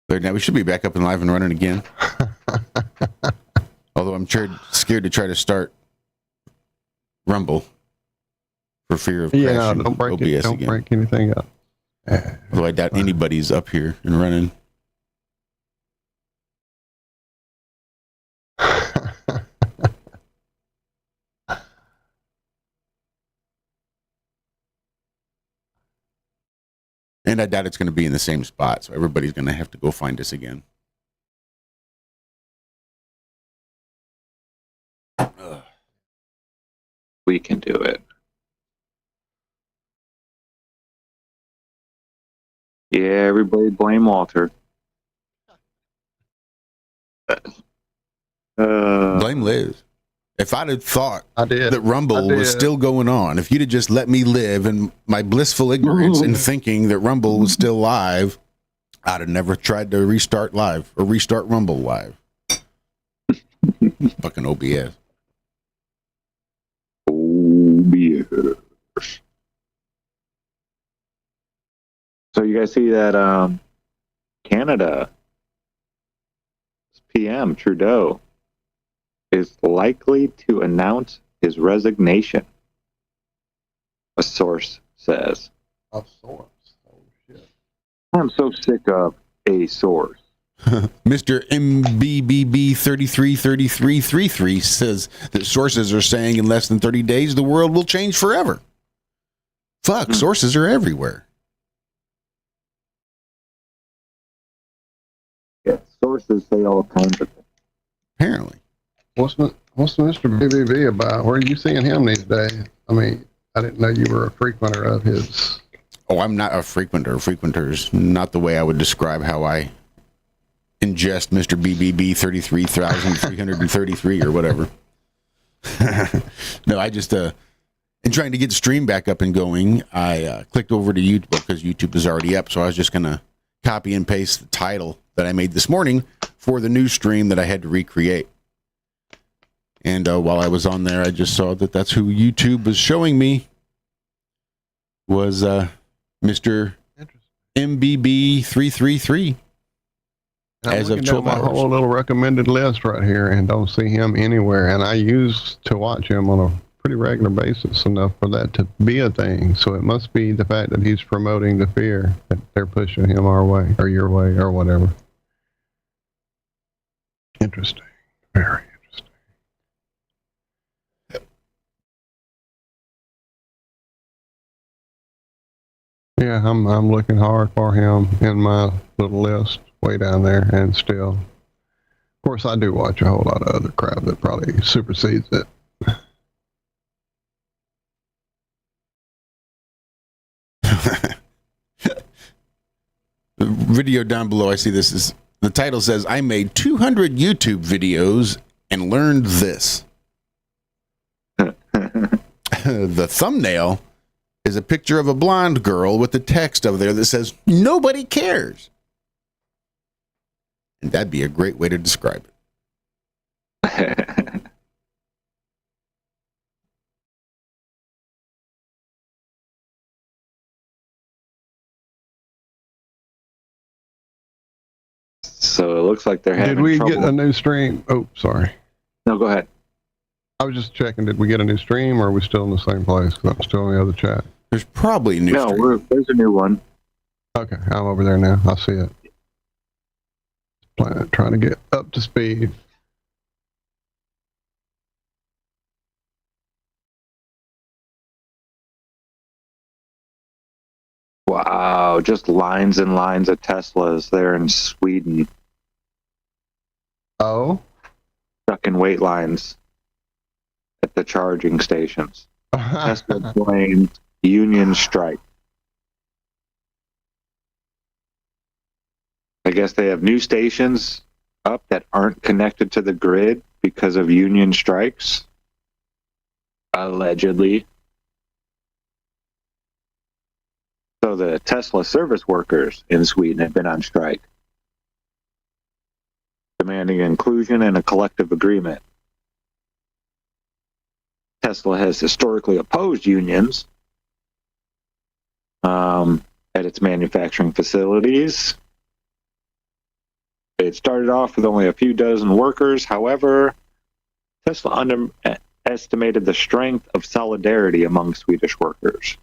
But now we should be back up and live and running again. Although I'm scared to try to start Rumble for fear of crashing don't break OBS don't again. break anything up. Although I doubt anybody's up here and running. And I doubt it's going to be in the same spot, so everybody's going to have to go find us again. We can do it. Yeah, everybody blame Walter. Blame Liz. If I'd have thought that Rumble was still going on, if you'd have just let me live in my blissful ignorance in thinking that Rumble was still live, I'd have never tried to restart live or restart Rumble live. Fucking OBS. OBS. So you guys see that Canada PM Trudeau is likely to announce his resignation, a source says. A source? Oh, shit. I'm so sick of a source. Mr. MBBB333333 says that sources are saying in less than 30 days the world will change forever. Fuck, sources are everywhere. Yeah, sources say all kinds of things. Apparently. What's Mr. BBB about? Where are you seeing him these days? I mean, I didn't know you were a frequenter of his. Oh, I'm not a frequenter. Frequenters, not the way I would describe how I ingest Mr. BBB 33,333 or whatever. No, I just, in trying to get the stream back up and going, I clicked over to YouTube because YouTube is already up. So I was just going to copy and paste the title that I made this morning for the new stream that I had to recreate. And while I was on there, I just saw that that's who YouTube was showing me was Mr. MBB333 as of 12 hours. My whole little recommended list right here and don't see him anywhere. And I used to watch him on a pretty regular basis enough for that to be a thing. So it must be the fact that he's promoting the fear that they're pushing him our way or your way or whatever. Interesting. Very interesting. Yeah, I'm looking hard for him in my little list way down there, and still, of course, I do watch a whole lot of other crap that probably supersedes it. The video down below, I see this is the title says, "I made 200 YouTube videos and learned this." The thumbnail is a picture of a blonde girl with the text over there that says, "Nobody cares." And that'd be a great way to describe it. So it looks like they're having trouble. Did we get a new stream? Oh, sorry. No, go ahead. I was just checking. Did we get a new stream, or are we still in the same place? Because I'm still in the other chat. There's probably a new stream. No, there's a new one. Okay, I'm over there now. I see it. Trying to get up to speed. Wow, just lines and lines of Teslas there in Sweden. Oh? Stuck in wait lines at the charging stations. Tesla blamed union strike. I guess they have new stations up that aren't connected to the grid because of union strikes. Allegedly. So the Tesla service workers in Sweden have been on strike, demanding inclusion and a collective agreement. Tesla has historically opposed unions at its manufacturing facilities. It started off with only a few dozen workers. However, Tesla underestimated the strength of solidarity among Swedish workers.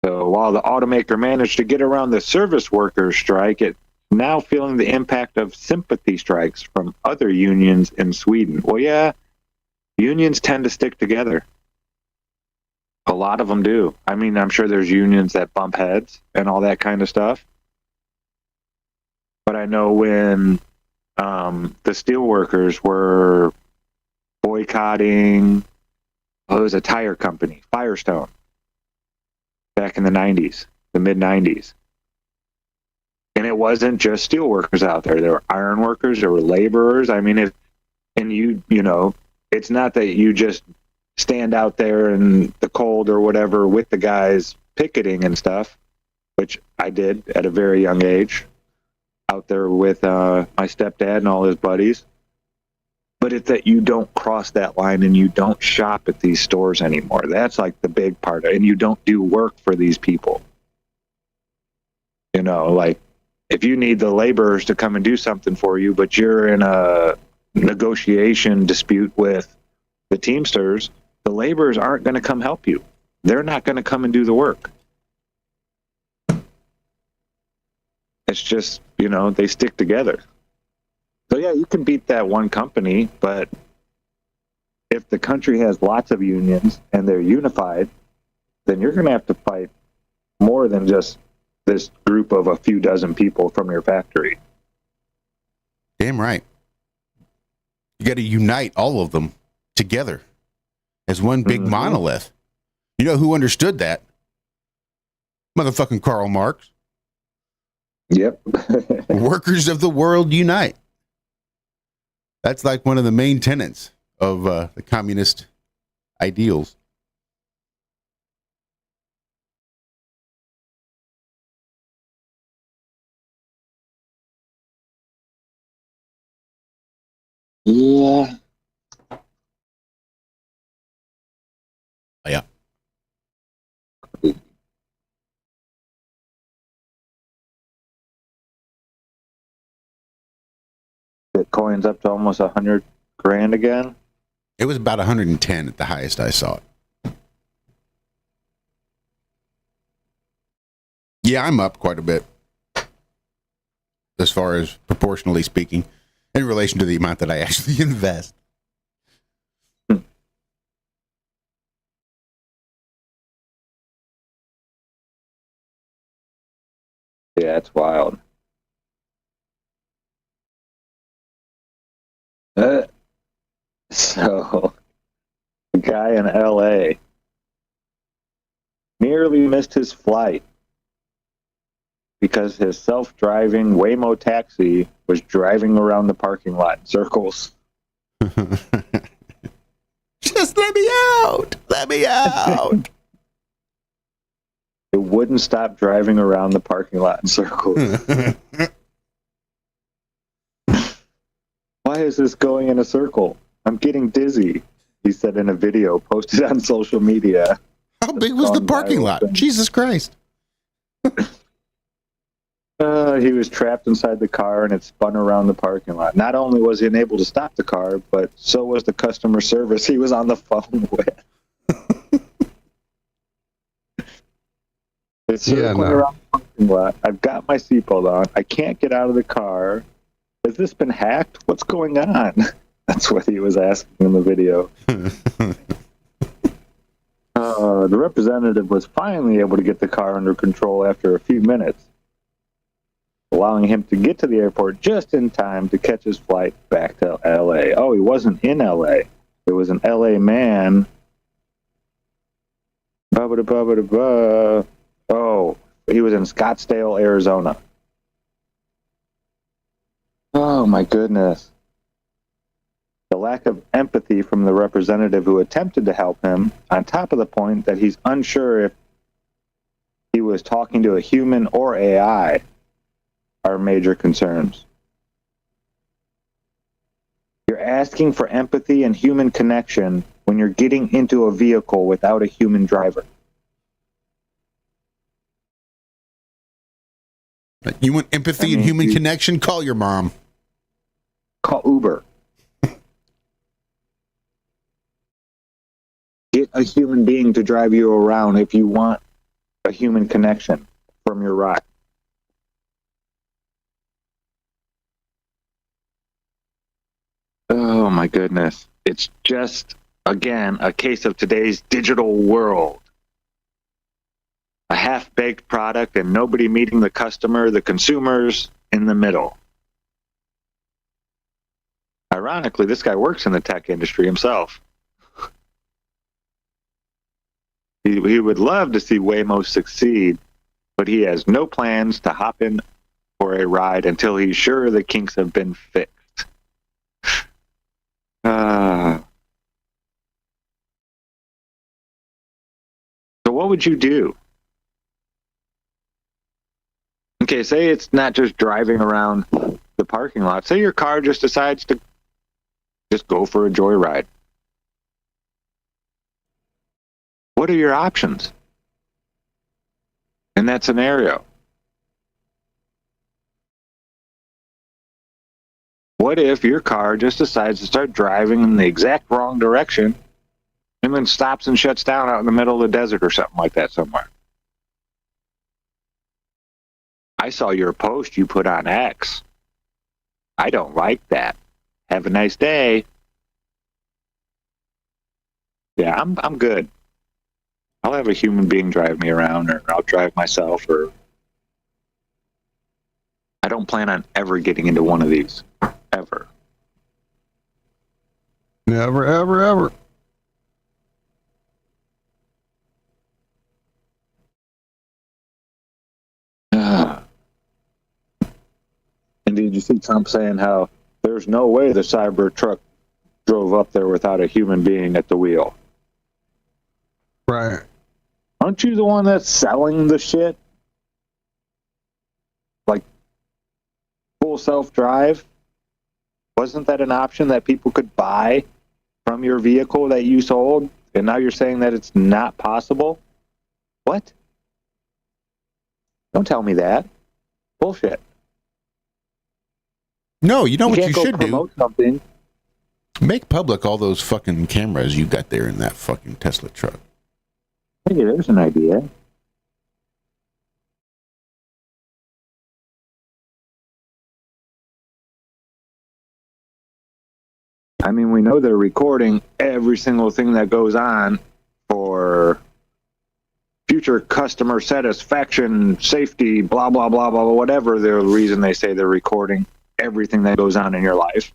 So while the automaker managed to get around the service workers' strike, it's now feeling the impact of sympathy strikes from other unions in Sweden. Well, yeah, unions tend to stick together. A lot of them do. I mean, I'm sure there's unions that bump heads and all that kind of stuff. But I know when the steel workers were boycotting, it was a tire company, Firestone, back in the 90s, the mid-90s. And it wasn't just steel workers out there. There were iron workers, there were laborers. I mean, it's not that you just stand out there in the cold or whatever with the guys picketing and stuff, which I did at a very young age, out there with my stepdad and all his buddies. But it's that you don't cross that line and you don't shop at these stores anymore. That's like the big part. And you don't do work for these people. Like if you need the laborers to come and do something for you, but you're in a negotiation dispute with the Teamsters, the laborers aren't going to come help you. They're not going to come and do the work. It's just, they stick together. So yeah, you can beat that one company, but if the country has lots of unions and they're unified, then you're going to have to fight more than just this group of a few dozen people from your factory. Damn right. You got to unite all of them together as one big monolith. You know who understood that? Motherfucking Karl Marx. Yep. Workers of the world unite. That's like one of the main tenets of the communist ideals. Yeah. Yeah. Bitcoin's up to almost 100 grand again. It was about 110 at the highest I saw it. Yeah, I'm up quite a bit as far as proportionally speaking in relation to the amount that I actually invest. Yeah, it's wild. So, a guy in LA nearly missed his flight because his self-driving Waymo taxi was driving around the parking lot in circles. Just let me out! Let me out! It wouldn't stop driving around the parking lot in circles. Why is this going in a circle? I'm getting dizzy, he said in a video posted on social media. How big was the parking lot? Jesus Christ. He was trapped inside the car and it spun around the parking lot. Not only was he unable to stop the car, but so was the customer service he was on the phone with. It's circling around the parking lot. I've got my seatbelt on. I can't get out of the car. Has this been hacked? What's going on? That's what he was asking in the video. The representative was finally able to get the car under control after a few minutes, allowing him to get to the airport just in time to catch his flight back to LA. Oh, he wasn't in LA. It was an LA man. Oh, he was in Scottsdale, Arizona. Oh, my goodness. The lack of empathy from the representative who attempted to help him, on top of the point that he's unsure if he was talking to a human or AI, are major concerns. You're asking for empathy and human connection when you're getting into a vehicle without a human driver. You want empathy and human connection? Call your mom. Call Uber. Get a human being to drive you around if you want a human connection from your ride. Oh my goodness. It's just, again, a case of today's digital world. A half-baked product and nobody meeting the customer, the consumers in the middle. Ironically, this guy works in the tech industry himself. He would love to see Waymo succeed, but he has no plans to hop in for a ride until he's sure the kinks have been fixed. So what would you do? Okay, say it's not just driving around the parking lot. Say your car just decides to just go for a joyride. What are your options in that scenario? What if your car just decides to start driving in the exact wrong direction and then stops and shuts down out in the middle of the desert or something like that somewhere? I saw your post you put on X. I don't like that. Have a nice day. Yeah, I'm good. I'll have a human being drive me around, or I'll drive myself, or I don't plan on ever getting into one of these. Ever. Never, ever, ever. And did you see Trump saying how there's no way the cyber truck drove up there without a human being at the wheel? Right. Aren't you the one that's selling the shit? Like full self-drive? Wasn't that an option that people could buy from your vehicle that you sold? And now you're saying that it's not possible? What? Don't tell me that. Bullshit. No, you know what you can't go should do? promote something. Make public all those fucking cameras you got there in that fucking Tesla truck. Hey, there's an idea. I mean, we know they're recording every single thing that goes on for future customer satisfaction, safety, blah, blah, blah, blah, whatever the reason they say they're recording everything that goes on in your life.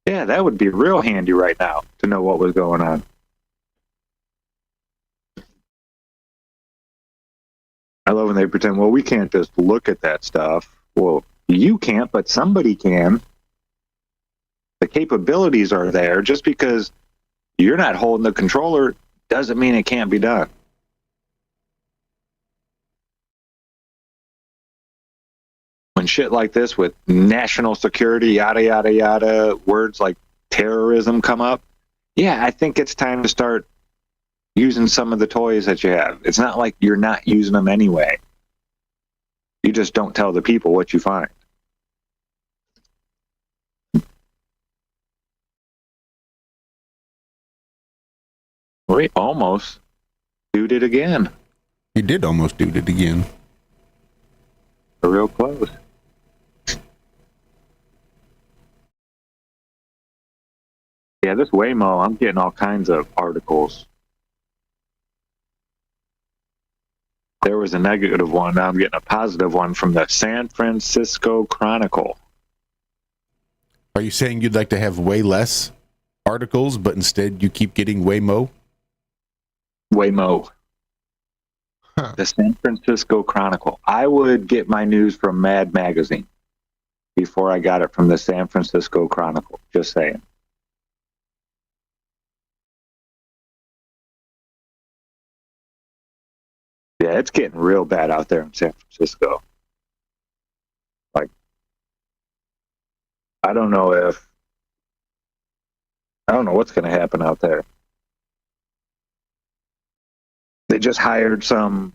Yeah, that would be real handy right now to know what was going on. I love when they pretend, well, we can't just look at that stuff. Well, you can't, but somebody can. The capabilities are there. Just because you're not holding the controller doesn't mean it can't be done. When shit like this with national security, yada, yada, yada, words like terrorism come up, yeah, I think it's time to start using some of the toys that you have. It's not like you're not using them anyway. You just don't tell the people what you find. We almost did it again. You did almost do it again. We're real close. Yeah, this Waymo, I'm getting all kinds of articles. There was a negative one. Now I'm getting a positive one from the San Francisco Chronicle. Are you saying you'd like to have way less articles, but instead you keep getting Waymo? Waymo. Huh. The San Francisco Chronicle. I would get my news from Mad Magazine before I got it from the San Francisco Chronicle. Just saying. Yeah, it's getting real bad out there in San Francisco. Like, I don't know what's going to happen out there. They just hired some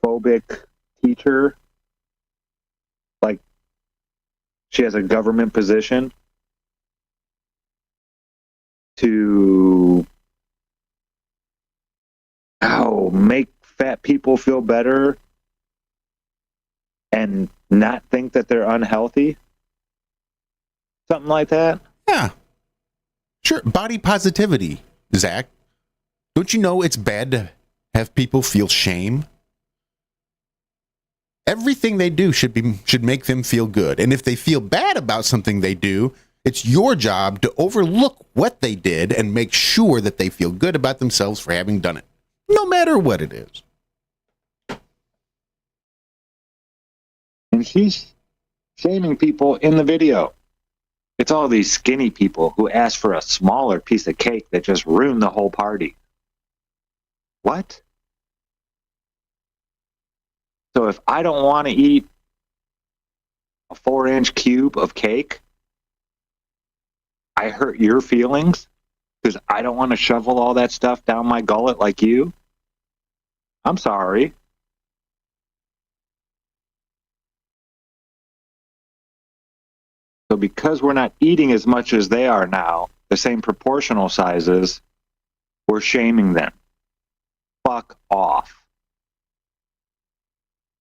phobic teach her, like she has a government position, to make fat people feel better and not think that they're unhealthy? Something like that? Yeah. Sure. Body positivity, Zach. Don't you know it's bad to have people feel shame? Everything they do should make them feel good. And if they feel bad about something they do, it's your job to overlook what they did and make sure that they feel good about themselves for having done it, no matter what it is. And she's shaming people in the video. It's all these skinny people who ask for a smaller piece of cake that just ruined the whole party. What? So if I don't want to eat a 4-inch cube of cake, I hurt your feelings because I don't want to shovel all that stuff down my gullet like you? I'm sorry. So because we're not eating as much as they are now, the same proportional sizes, we're shaming them. Fuck off.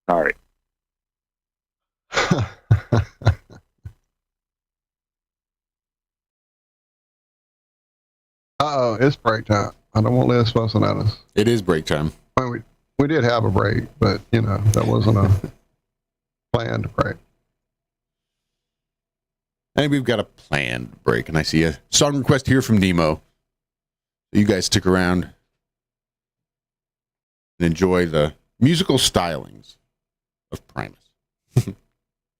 Sorry. Uh-oh, it's break time. I don't want Liz fussing at us. It is break time. Well, we did have a break, but, that wasn't a planned break. And we've got a planned break, and I see a song request here from Nemo. You guys stick around and enjoy the musical stylings of Primus.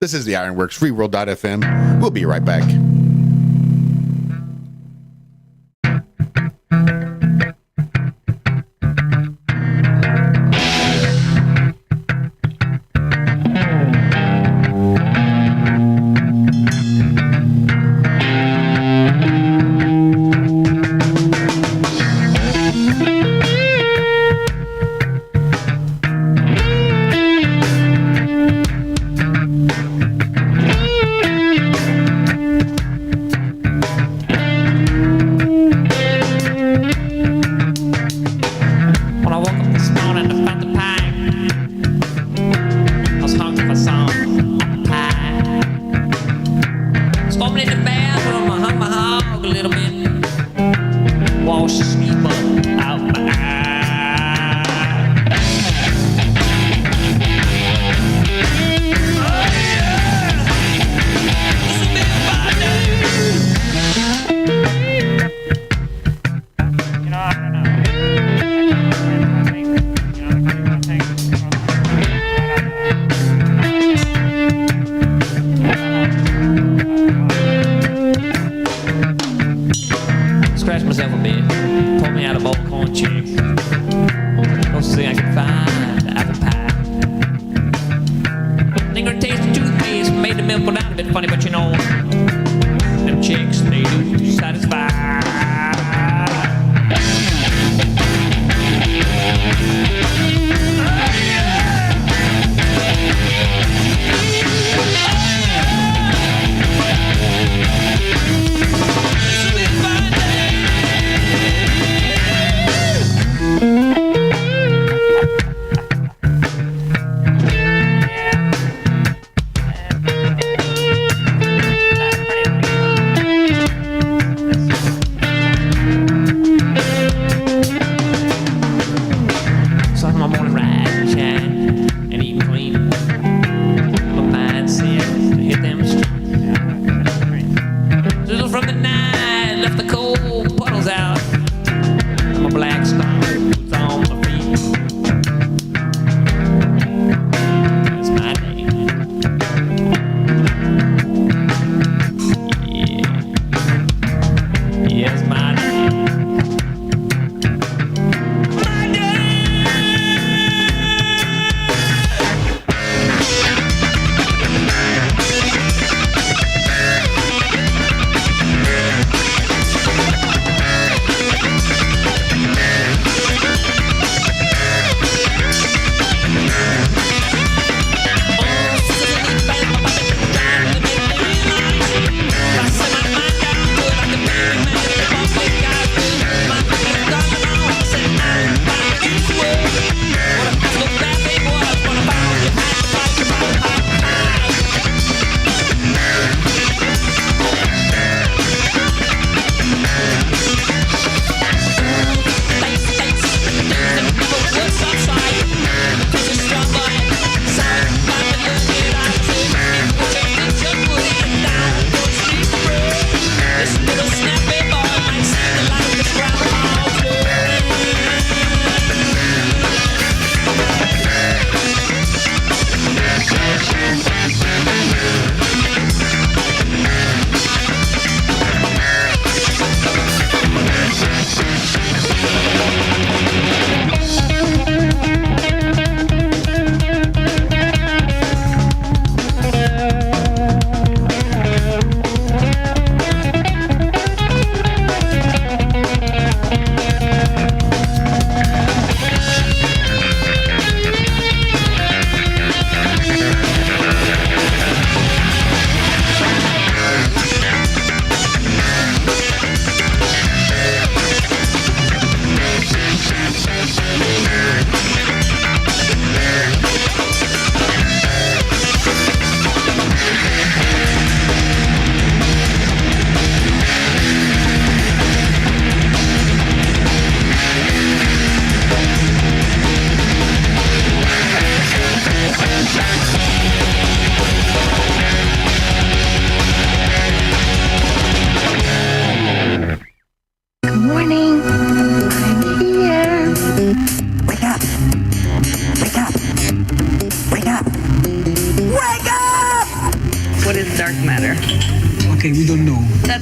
This is the IRONWORX FreeWorld.fm. We'll be right back.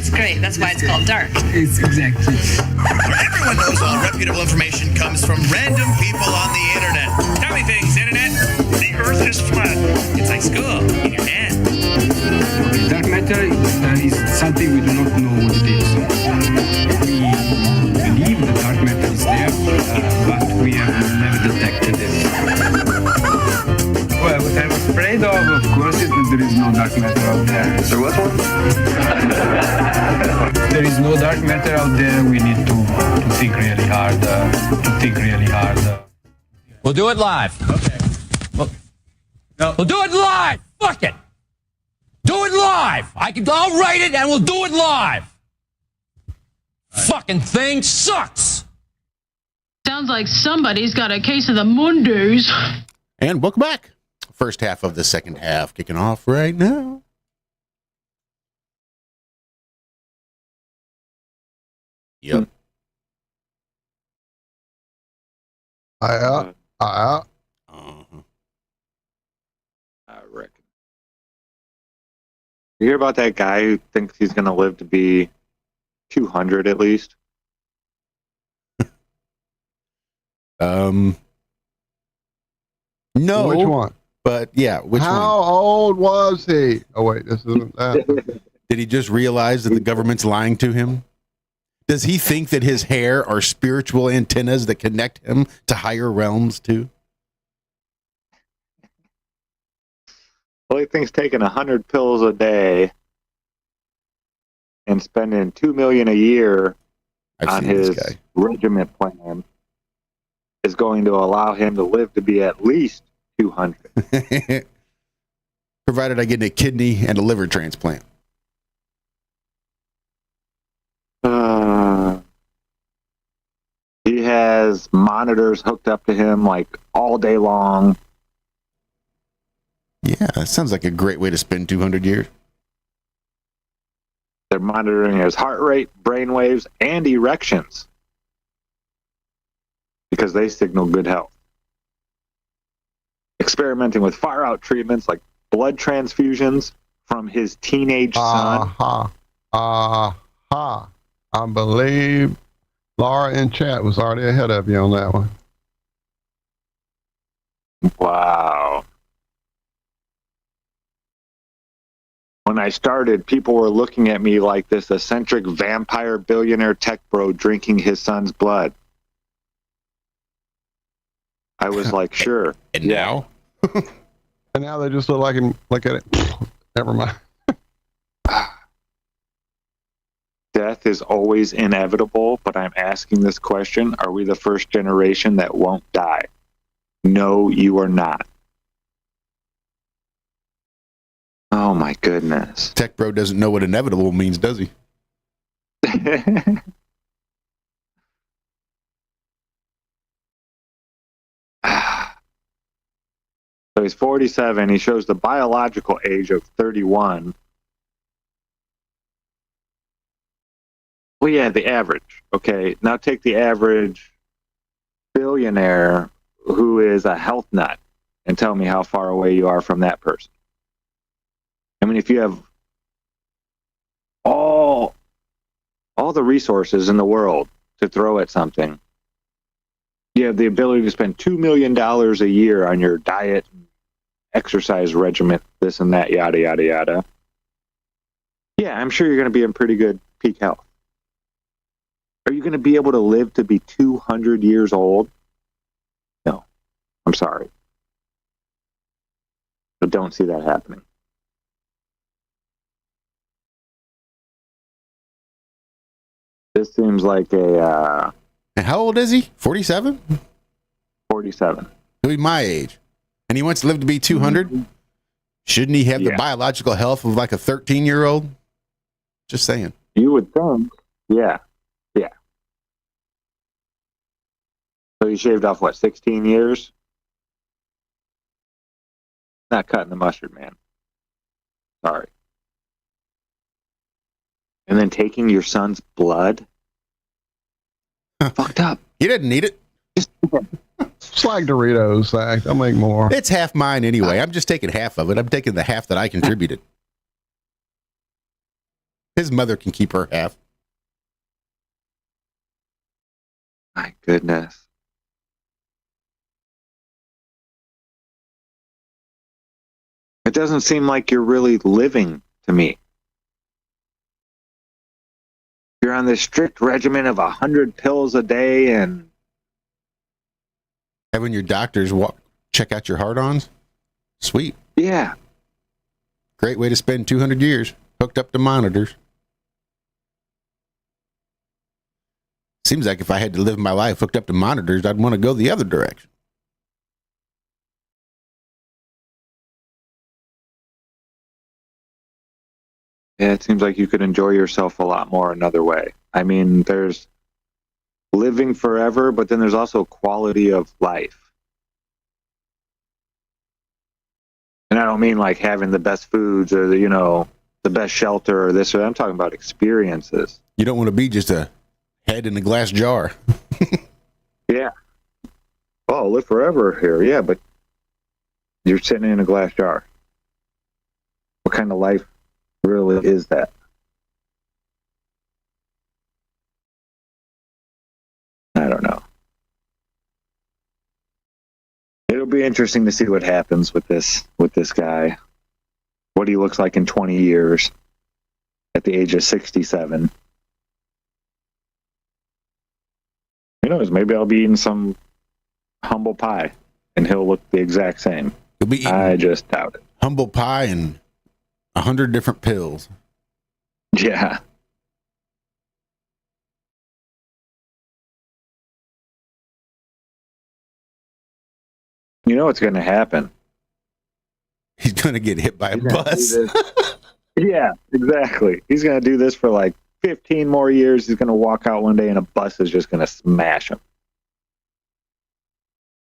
It's great. That's why it's called dark. It's exactly. Where everyone knows all reputable information comes from random people on the internet. Tell me things, internet. The Earth is flat. It's like school in your hand. Dark matter is something we do not know what it is. We believe the dark matter is there, but we have never detected it. Well, what I'm afraid of course, is that there is no dark matter out there. There was one? There is no dark matter out there. We need to think really hard. We'll do it live. Okay. We'll do it live. Fuck it. Do it live. I'll write it and we'll do it live. Fucking thing sucks. Sounds like somebody's got a case of the Mondays. And welcome back. First half of the second half kicking off right now. Yep. Uh-huh. I reckon. You hear about that guy who thinks he's going to live to be 200 at least? No. Which one? But yeah, which How one? old was he? Oh, wait, this isn't that. Did he just realize that the government's lying to him? Does he think that his hair are spiritual antennas that connect him to higher realms too? Well, he thinks taking 100 pills a day and spending $2 million a year on his regiment plan is going to allow him to live to be at least 200. Provided I get a kidney and a liver transplant. He has monitors hooked up to him like all day long. Yeah, that sounds like a great way to spend 200 years. They're monitoring his heart rate, brain waves, and erections because they signal good health. Experimenting with far-out treatments like blood transfusions from his teenage son. I believe Laura in chat was already ahead of you on that one. Wow. When I started, people were looking at me like this eccentric vampire billionaire tech bro drinking his son's blood. I was like, sure. And now? And now they just look at it. Never mind. Death is always inevitable, but I'm asking this question. Are we the first generation that won't die? No, you are not. Oh my goodness. Tech bro doesn't know what inevitable means, does he? So he's 47. He shows the biological age of 31. Well, yeah, the average. Okay, now take the average billionaire who is a health nut and tell me how far away you are from that person. I mean, if you have all the resources in the world to throw at something, you have the ability to spend $2 million a year on your diet, exercise regimen, this and that, yada, yada, yada. Yeah, I'm sure you're going to be in pretty good peak health. Are you going to be able to live to be 200 years old? No. I'm sorry. I don't see that happening. This seems like a... And how old is he? 47? 47. He'll be my age. And he wants to live to be 200? Mm-hmm. Shouldn't he have the biological health of like a 13-year-old? Just saying. You would think. Yeah. Yeah. So he shaved off, what, 16 years? Not cutting the mustard, man. Sorry. And then taking your son's blood? Fucked up. He didn't need it. It's like Doritos, Zach. I'll make more. It's half mine anyway. I'm just taking half of it. I'm taking the half that I contributed. His mother can keep her half. My goodness. It doesn't seem like you're really living to me. You're on this strict regimen of 100 pills a day and Having your doctors check out your hard-ons. Sweet. yeah. Great way to spend 200 years hooked up to monitors. Seems like if I had to live my life hooked up to monitors, I'd want to go the other direction. Yeah, it seems like you could enjoy yourself a lot more another way. I mean, there's living forever, but then there's also quality of life. And I don't mean like having the best foods or the best shelter or this or that. I'm talking about experiences. You don't want to be just a head in a glass jar. Yeah. Oh, live forever here. Yeah, but you're sitting in a glass jar. What kind of life really is that? I don't know. It'll be interesting to see what happens with this guy. What he looks like in 20 years at the age of 67. Who knows? Maybe I'll be eating some humble pie and he'll look the exact same. You'll be eating I just doubt it. humble pie and 100 different pills. Yeah. You know what's going to happen? He's going to get hit by a bus. Yeah, exactly. He's going to do this for like 15 more years. He's going to walk out one day and a bus is just going to smash him.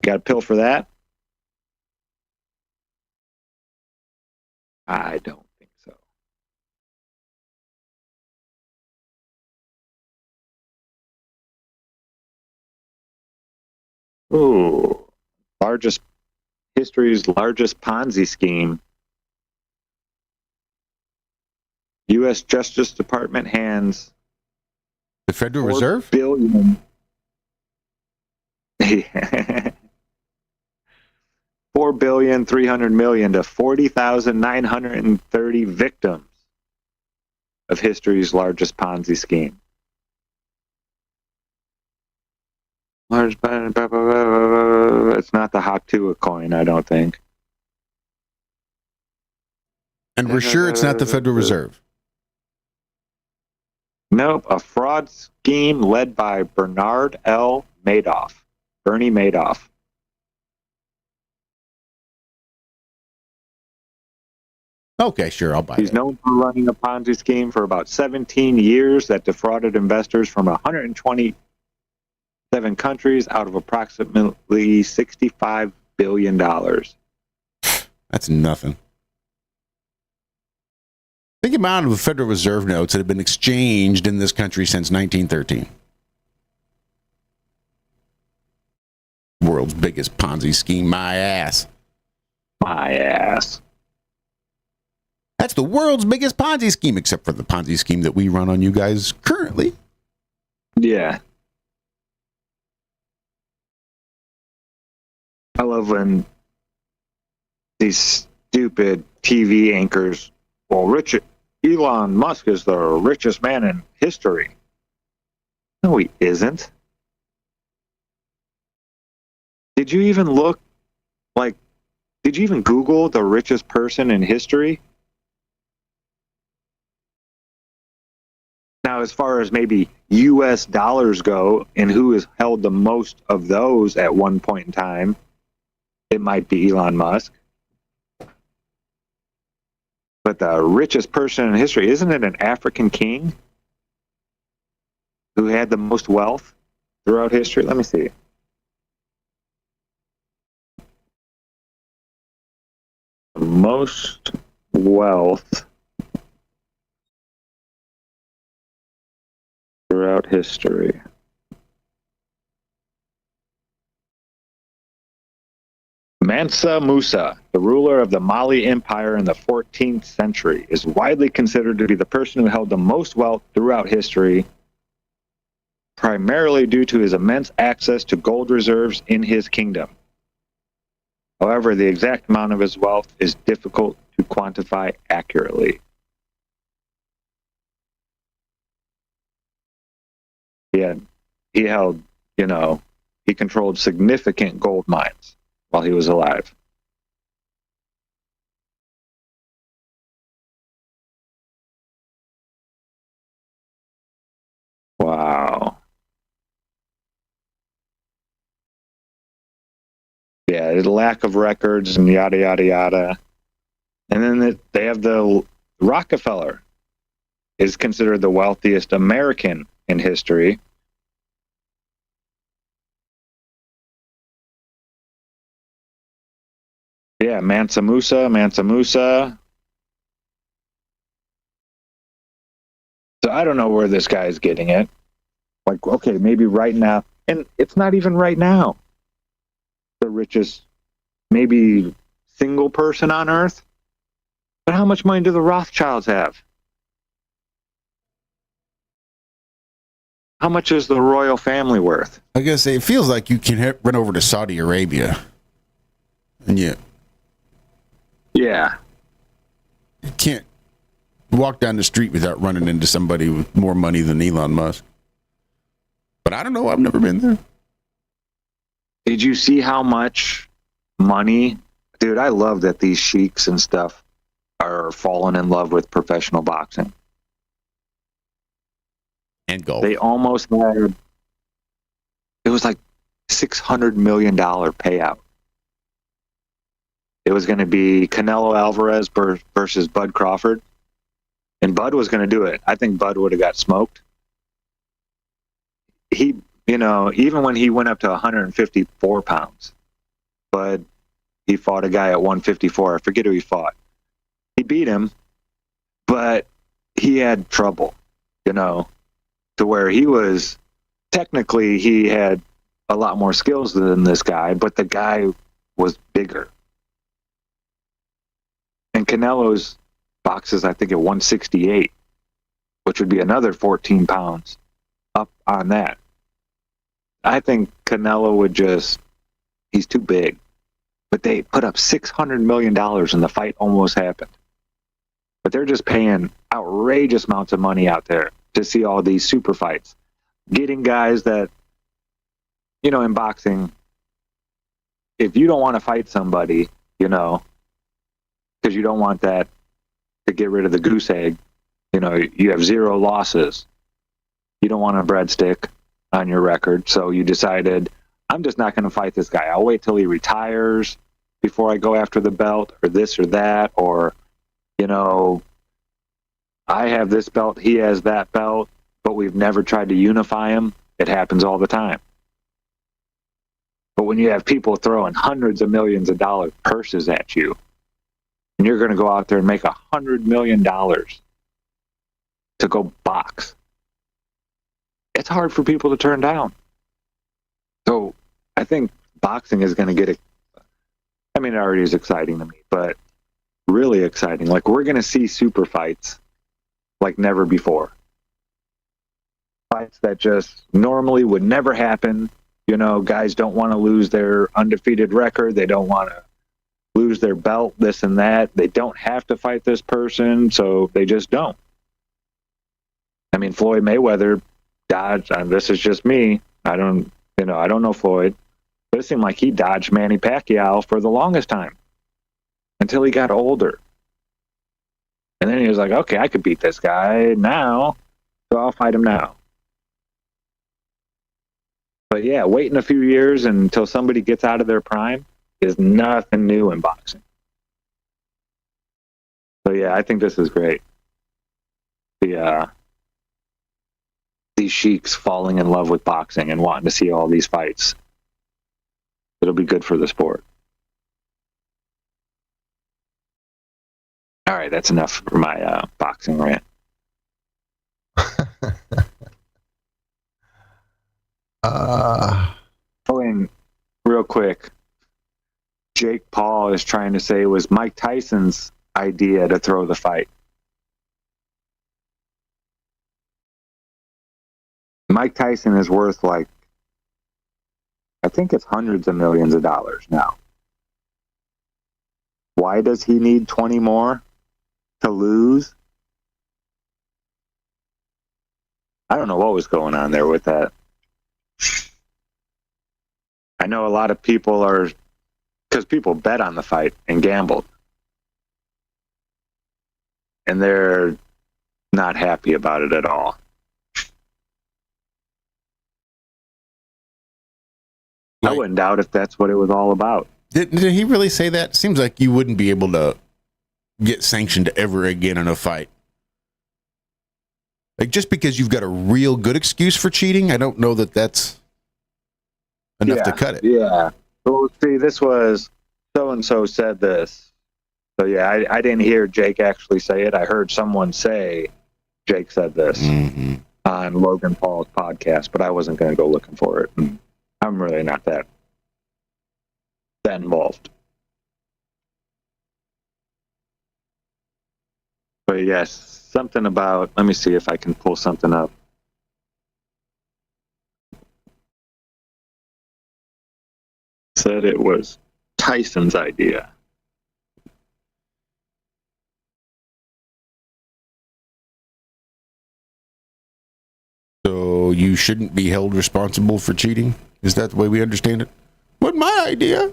Got a pill for that? I don't think so. Ooh. History's largest Ponzi scheme. U.S. Justice Department hands The Federal Reserve? $4 $4.3 billion to 40,930 victims of history's largest Ponzi scheme. It's not the Haktua coin, I don't think. And we're sure it's not the Federal Reserve. Nope, a fraud scheme led by Bernard L. Madoff. Bernie Madoff. Okay, sure, I'll buy He's it. known for running a Ponzi scheme for about 17 years that defrauded investors from 127 countries out of approximately $65 billion. That's nothing. Think about the Federal Reserve notes that have been exchanged in this country since 1913. World's biggest Ponzi scheme, my ass. My ass. That's the world's biggest Ponzi scheme, except for the Ponzi scheme that we run on you guys currently. Yeah. I love when these stupid TV anchors, Elon Musk is the richest man in history. No, he isn't. Did you even Google the richest person in history? Now, as far as maybe U.S. dollars go and who has held the most of those at one point in time, it might be Elon Musk. But the richest person in history, isn't it an African king who had the most wealth throughout history? Let me see. The most wealth throughout history. Mansa Musa, the ruler of the Mali Empire in the 14th century, is widely considered to be the person who held the most wealth throughout history, primarily due to his immense access to gold reserves in his kingdom. However, the exact amount of his wealth is difficult to quantify accurately. He held, he controlled significant gold mines while he was alive. Wow. Yeah, the lack of records and yada, yada, yada. And then they have the Rockefeller is considered the wealthiest American in history. Yeah, Mansa Musa. So I don't know where this guy is getting it. Like, okay, maybe right now. And it's not even right now. The richest, maybe single person on earth. But how much money do the Rothschilds have? How much is the royal family worth? I guess it feels like you can run over to Saudi Arabia. And yeah. You can't walk down the street without running into somebody with more money than Elon Musk. But I don't know. I've never been there. Did you see how much money? Dude, I love that these sheiks and stuff are falling in love with professional boxing. And golf. They almost had, it was like $600 million payout. It was going to be Canelo Alvarez versus Bud Crawford. And Bud was going to do it. I think Bud would have got smoked. He, even when he went up to 154 pounds, Bud, he fought a guy at 154. I forget who he fought. He beat him, but he had trouble, to where he was, technically he had a lot more skills than this guy, but the guy was bigger. And Canelo's boxes, I think, at 168, which would be another 14 pounds up on that. I think Canelo would he's too big. But they put up $600 million and the fight almost happened. But they're just paying outrageous amounts of money out there to see all these super fights. Getting guys that, in boxing, if you don't want to fight somebody, because you don't want that to get rid of the goose egg, you have 0 losses. You don't want a breadstick on your record. So you decided, I'm just not going to fight this guy. I'll wait till he retires before I go after the belt or this or that. Or, I have this belt, he has that belt, but we've never tried to unify him. It happens all the time. But when you have people throwing hundreds of millions of dollar purses at you, and you're going to go out there and make $100 million to go box, it's hard for people to turn down. So I think boxing is going to get it. I mean, it already is exciting to me, but really exciting. Like, we're going to see super fights like never before. Fights that just normally would never happen. Guys don't want to lose their undefeated record. They don't want to lose their belt, this and that. They don't have to fight this person, so they just don't. I mean, Floyd Mayweather dodged, and this is just me. I don't know Floyd, but it seemed like he dodged Manny Pacquiao for the longest time until he got older. And then he was like, okay, I could beat this guy now, so I'll fight him now. But yeah, waiting a few years until somebody gets out of their prime is nothing new in boxing. So yeah, I think this is great. These sheiks falling in love with boxing and wanting to see all these fights. It'll be good for the sport. All right, that's enough for my boxing rant. Oh, and real quick, Jake Paul is trying to say it was Mike Tyson's idea to throw the fight. Mike Tyson is worth I think it's hundreds of millions of dollars now. Why does he need 20 more to lose? I don't know what was going on there with that. I know a lot of people are, because people bet on the fight and gambled. And they're not happy about it at all. I wouldn't doubt if that's what it was all about. Did he really say that? Seems like you wouldn't be able to get sanctioned ever again in a fight. Like, just because you've got a real good excuse for cheating, I don't know that that's enough to cut it. Yeah. Well, see, this was so-and-so said this. So, yeah, I didn't hear Jake actually say it. I heard someone say Jake said this on Logan Paul's podcast, but I wasn't going to go looking for it. I'm really not that involved. But yes, something about, let me see if I can pull something up. Said it was Tyson's idea. So you shouldn't be held responsible for cheating? Is that the way we understand it? What my idea?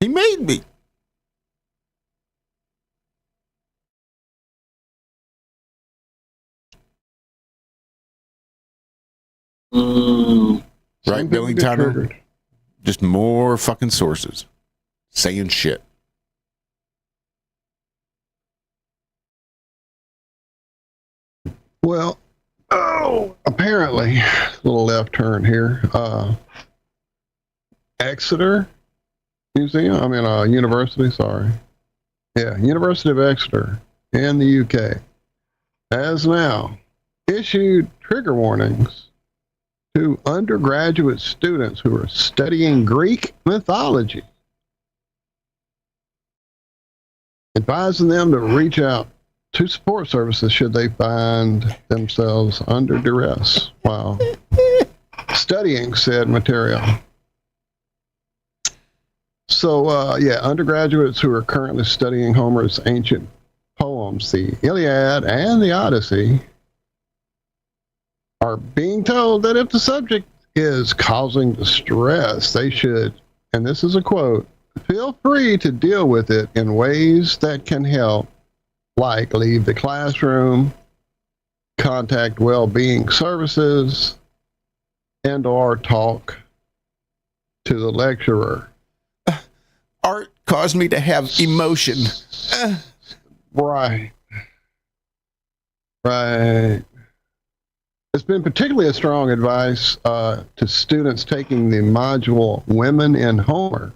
He made me. Right, Billy Tanner? Just more fucking sources saying shit. Well, apparently, little left turn here. Exeter Museum, University, sorry. Yeah, University of Exeter in the UK has now issued trigger warnings to undergraduate students who are studying Greek mythology, advising them to reach out to support services should they find themselves under duress while studying said material. So, undergraduates who are currently studying Homer's ancient poems, the Iliad and the Odyssey, are being told that if the subject is causing distress, they should, and this is a quote, feel free to deal with it in ways that can help, like leave the classroom, contact well-being services, and or talk to the lecturer. Art caused me to have emotion. Right. It's been particularly a strong advice to students taking the module Women in Homer.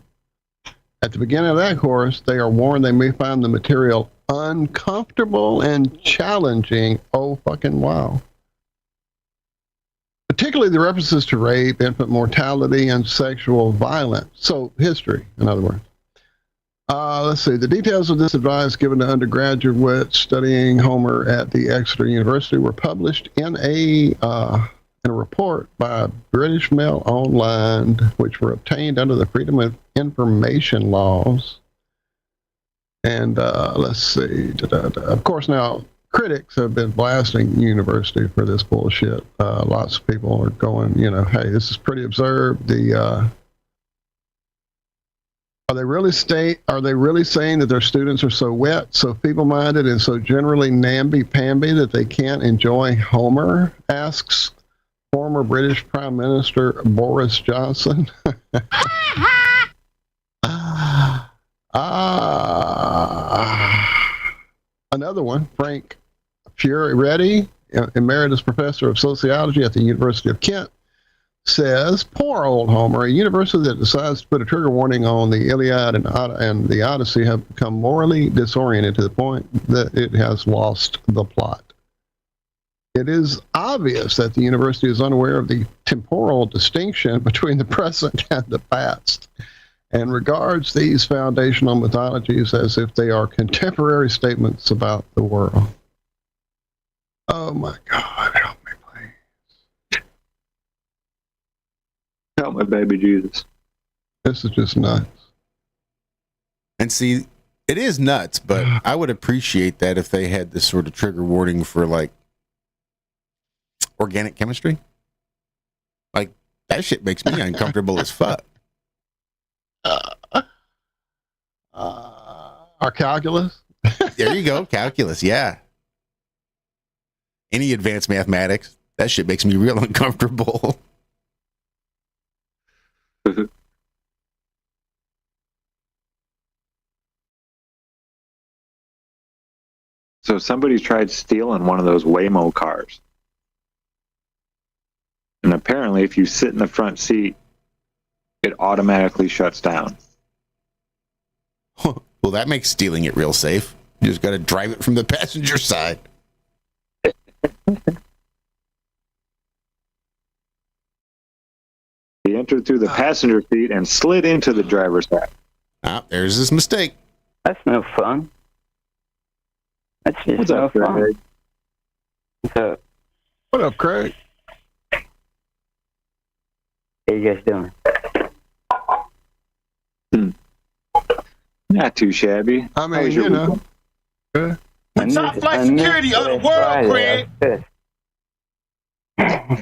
At the beginning of that course, they are warned they may find the material uncomfortable and challenging. Oh, fucking wow. Particularly the references to rape, infant mortality, and sexual violence. So, history, in other words. Let's see. The details of this advice given to undergraduates studying Homer at the Exeter University were published in a report by British Mail Online, which were obtained under the Freedom of Information laws. And let's see. Of course, now critics have been blasting university for this bullshit. Lots of people are going, hey, this is pretty absurd. Are they really saying that their students are so wet, so feeble-minded, and so generally namby-pamby that they can't enjoy Homer? Asks former British Prime Minister Boris Johnson. Another one, Frank Fioretti, emeritus professor of sociology at the University of Kent, says, poor old Homer, a university that decides to put a trigger warning on the Iliad and the Odyssey have become morally disoriented to the point that it has lost the plot. It is obvious that the university is unaware of the temporal distinction between the present and the past, and regards these foundational mythologies as if they are contemporary statements about the world. Oh my God, help me, please. Help my baby Jesus. This is just nuts. And see, it is nuts, but I would appreciate that if they had this sort of trigger warning for like organic chemistry. Like, that shit makes me uncomfortable as fuck. Our calculus? There you go, calculus, yeah. Any advanced mathematics, that shit makes me real uncomfortable. So somebody tried stealing one of those Waymo cars. And apparently if you sit in the front seat, it automatically shuts down. Well, that makes stealing it real safe. You just got to drive it from the passenger side. He entered through the passenger seat and slid into the driver's side. Ah, there's this mistake. That's no fun. That's just What's no up, fun. Greg? What's up? What up, Craig? How you guys doing? Not too shabby. I mean, you know. Good. Top flight security of the world, Craig.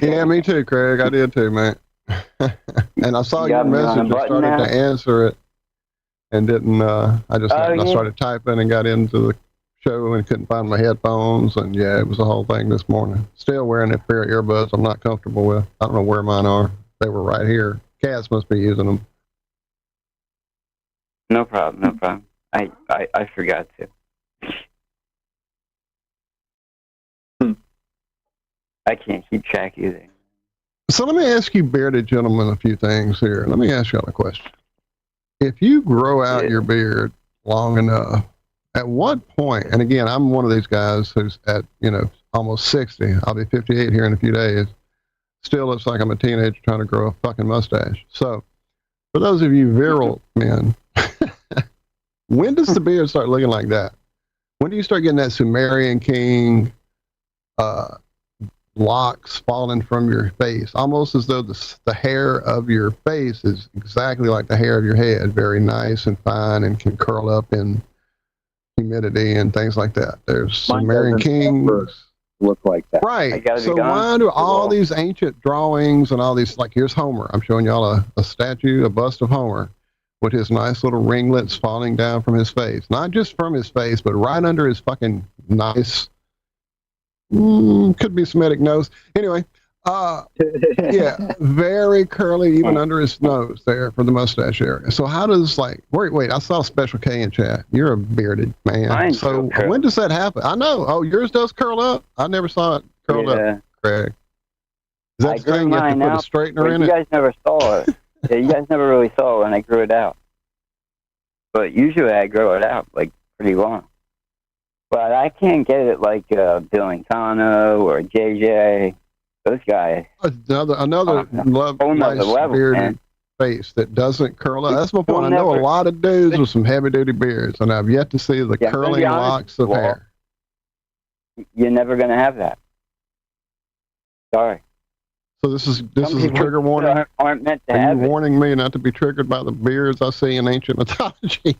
Yeah, me too, Craig. I did too, man. And I saw You your got me on message a and button started now? to answer it and didn't, I yeah. started typing and got into the show and couldn't find my headphones. And yeah, it was the whole thing this morning. Still wearing a pair of earbuds I'm not comfortable with. I don't know where mine are. They were right here. Cass must be using them. No problem, no problem. I forgot to. I can't keep track either. So let me ask you, bearded gentlemen, a few things here. Let me ask y'all a question. If you grow out your beard long enough, at what point, and again, I'm one of these guys who's at, almost 60. I'll be 58 here in a few days. Still looks like I'm a teenager trying to grow a fucking mustache. So for those of you virile men, when does the beard start looking like that? When do you start getting that Sumerian king locks falling from your face, almost as though the hair of your face is exactly like the hair of your head, very nice and fine and can curl up in humidity and things like that? There's Sumerian kings look like that. Right. So why do all these ancient drawings and all these, like here's Homer. I'm showing y'all a statue, a bust of Homer with his nice little ringlets falling down from his face. Not just from his face, but right under his fucking nice, could be Semitic nose. Anyway, yeah, very curly even under his nose there for the mustache area. So how does wait, I saw Special K in chat. You're a bearded man. Mine's so so when does that happen? I know. Oh, yours does curl up? I never saw it curled up, Craig. Is that the thing you have to put a straightener in you it? guys never saw it. Yeah, you guys never really saw it when I grew it out. But usually I grow it out pretty long. But I can't get it like Bill and Tano or JJ. Those guys. Another nice bearded face that doesn't curl up. That's my point. I know a lot of dudes with some heavy duty beards, and I've yet to see the curling locks of hair. You're never going to have that. Sorry. So this is a trigger warning. Aren't meant to Are have you warning me not to be triggered by the beards I see in ancient mythology?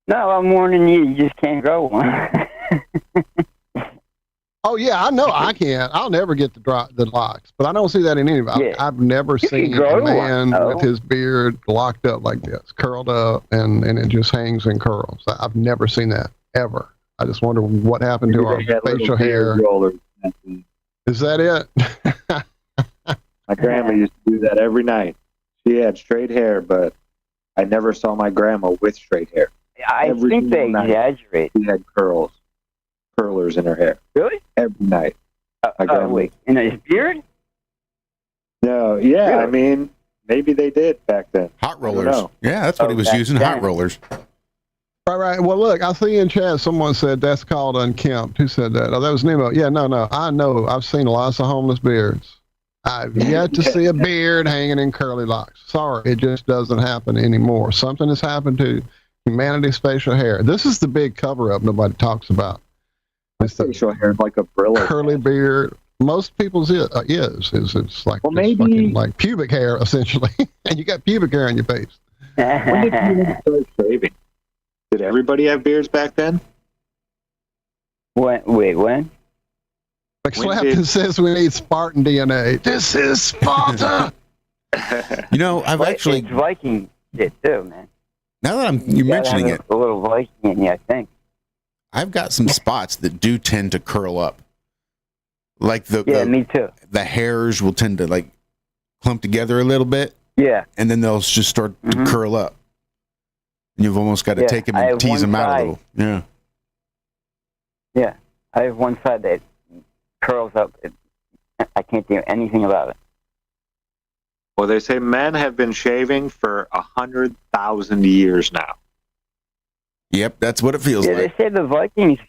No, I'm warning you. You just can't grow one. Oh yeah, I know I can't. I'll never get the locks, but I don't see that in anybody. Yeah. I've never seen a man with his beard locked up like this, curled up, and it just hangs and curls. I've never seen that ever. I just wonder what happened to our facial hair. Is that it? My grandma used to do that every night. She had straight hair, but I never saw my grandma with straight hair. I think they exaggerate. She had curlers in her hair. Really? Every night. Wait, in his beard? No, yeah, really? I mean, maybe they did back then. Hot rollers. Yeah, that's what he was using, hot rollers. Right. Well, look, I see in chat someone said that's called unkempt. Who said that? Oh, that was Nemo. Yeah, no. I know. I've seen lots of homeless beards. I've yet to see a beard hanging in curly locks. Sorry, it just doesn't happen anymore. Something has happened to humanity's facial hair. This is the big cover-up nobody talks about. It's facial hair is like a Brillo. Curly beard. Most people's is it's like maybe fucking like pubic hair essentially, and you got pubic hair on your face. When did you start shaving? Did everybody have beards back then? When? McSlappin says we need Spartan DNA. This is Sparta. You know, I've actually it's Viking shit too, man. Now that you're mentioning it, a little Viking in you, I think. I've got some spots that do tend to curl up. Like me too. The hairs will tend to like clump together a little bit. Yeah. And then they'll just start to curl up. And you've almost got to take them and tease them out a little. Yeah. Yeah. I have one side that curls up. I can't do anything about it. Well, they say men have been shaving for 100,000 years now. Yep, that's what it feels like. They say the Vikings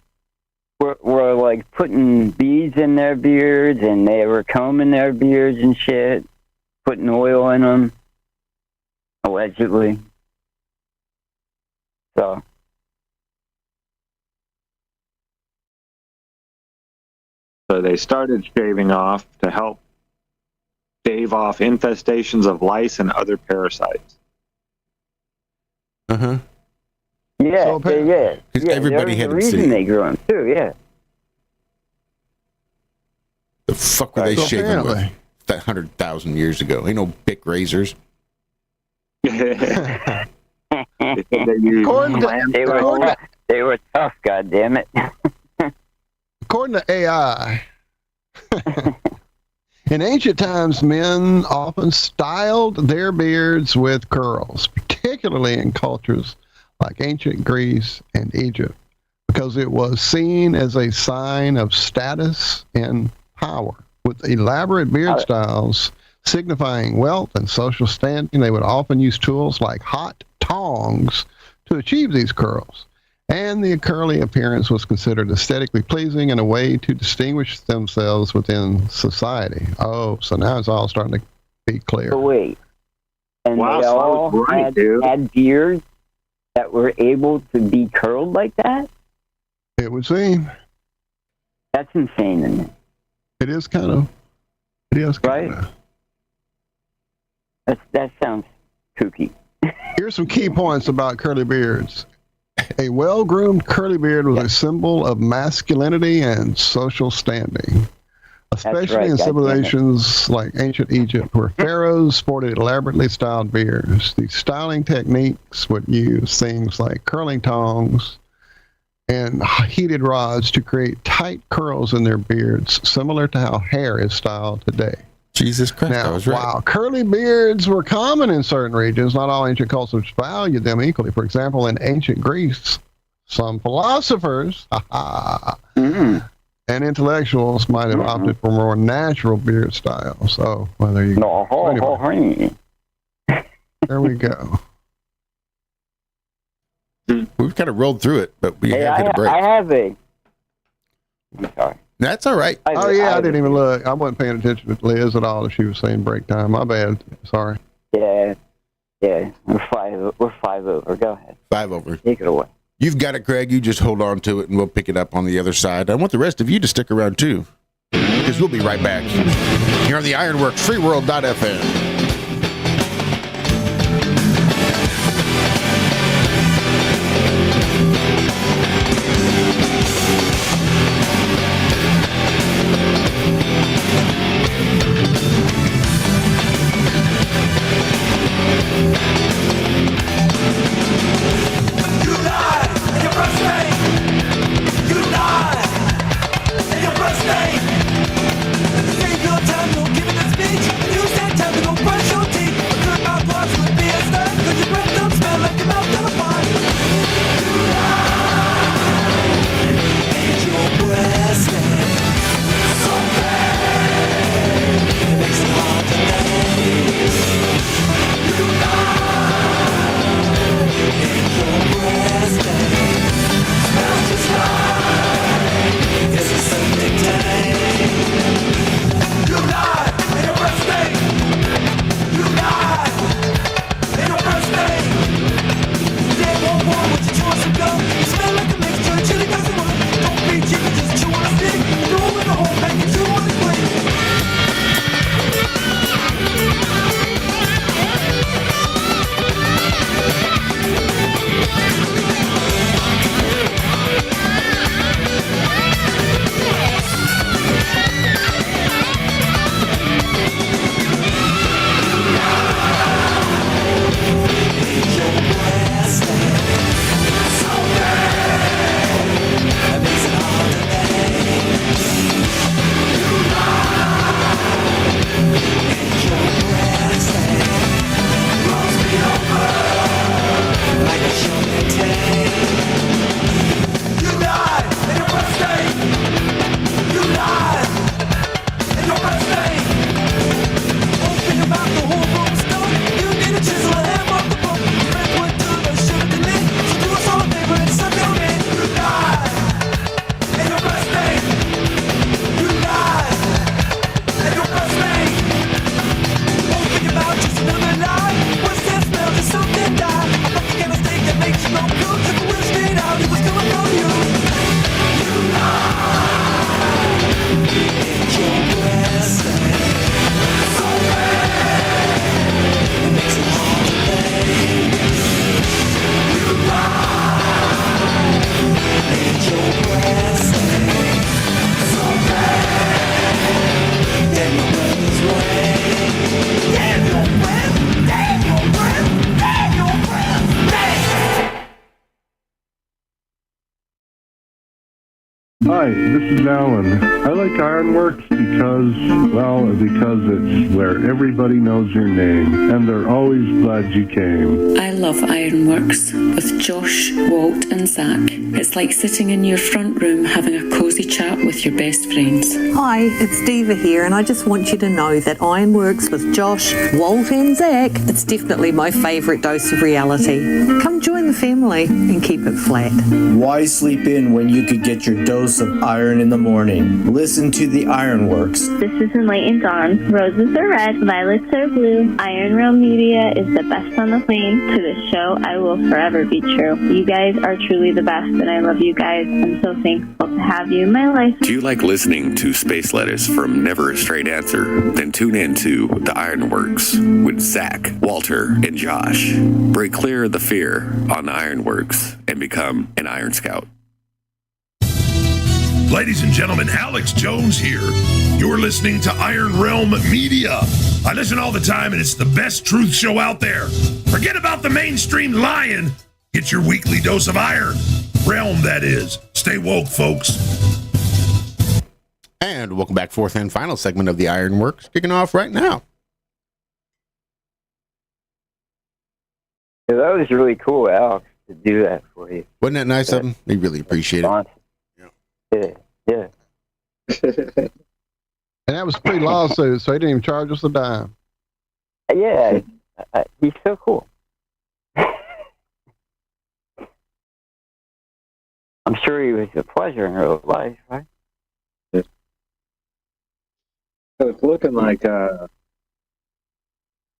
were like putting beads in their beards, and they were combing their beards and shit, putting oil in them, allegedly. So they started shaving off to help stave off infestations of lice and other parasites. Uh-huh. Yeah, yeah. Everybody had a reason they grew them too. Yeah. The fuck were they shaving with? That 100,000 years ago. Ain't no Bic razors. They were tough. God damn it. According to AI, in ancient times, men often styled their beards with curls, particularly in cultures like ancient Greece and Egypt, because it was seen as a sign of status and power. With elaborate beard styles signifying wealth and social standing, they would often use tools like hot tongs to achieve these curls. And the curly appearance was considered aesthetically pleasing and a way to distinguish themselves within society. Oh, so now it's all starting to be clear. But wait. And wow, they so all had beards that were able to be curled like that? It would seem. That's insane to me. It is kind of. Right? That sounds kooky. Here's some key points about curly beards. A well-groomed curly beard was a symbol of masculinity and social standing, especially in civilizations like ancient Egypt, where pharaohs sported elaborately styled beards. These styling techniques would use things like curling tongs and heated rods to create tight curls in their beards, similar to how hair is styled today. Jesus Christ, now, I was right. While curly beards were common in certain regions, not all ancient cultures valued them equally. For example, in ancient Greece, some philosophers and intellectuals might have opted for more natural beard styles. So, well, there you go. Anyway, there we go. We've kind of rolled through it, but we have hit a break. I have a. I'm sorry. That's all right. I didn't even look. I wasn't paying attention to Liz at all as she was saying break time. My bad. Sorry. Yeah. We're five over. Go ahead. 5 over. Take it away. You've got it, Craig. You just hold on to it, and we'll pick it up on the other side. I want the rest of you to stick around, too, because we'll be right back here on the IRONWORX FreeWorld.fm. Save your time, don't give it a speech. Use that time to go. Hi, this is Alan. I like IRONWORX because it's where everybody knows your name, and they're always glad you came. I love IRONWORX with Josh, Walt, and Zack. It's like sitting in your front room having a cozy chat with your best friends. Hi, it's Diva here, and I just want you to know that IRONWORX with Josh, Walt, and Zack, it's definitely my favourite dose of reality. Come join the family and keep it flat. Why sleep in when you could get your dose of iron in the morning? Listen to the IRONWORX. This is Enlightened Dawn. Roses are red, violets are blue. ironrealmmedia is the best on the plane. To this show, I will forever be true. You guys are truly the best, and I love you guys. I'm so thankful to have you in my life. Do you like listening to space letters from Never a Straight Answer? Then tune in to the IRONWORX with Zack, Walter, and Josh. Break clear of the fear on the IRONWORX and become an Iron Scout. Ladies and gentlemen, Alex Jones here. You're listening to Iron Realm Media. I listen all the time, and it's the best truth show out there. Forget about the mainstream lying. Get your weekly dose of iron. Realm, that is. Stay woke, folks. And welcome back, fourth and final segment of the IRONWORX, kicking off right now. Yeah, that was really cool, Alex, to do that for you. Wasn't that nice of him? We really appreciate it. Yeah. And that was pre-lawsuit, so he didn't even charge us a dime. Yeah, he's so cool. I'm sure he was a pleasure in real life, right? So it's looking like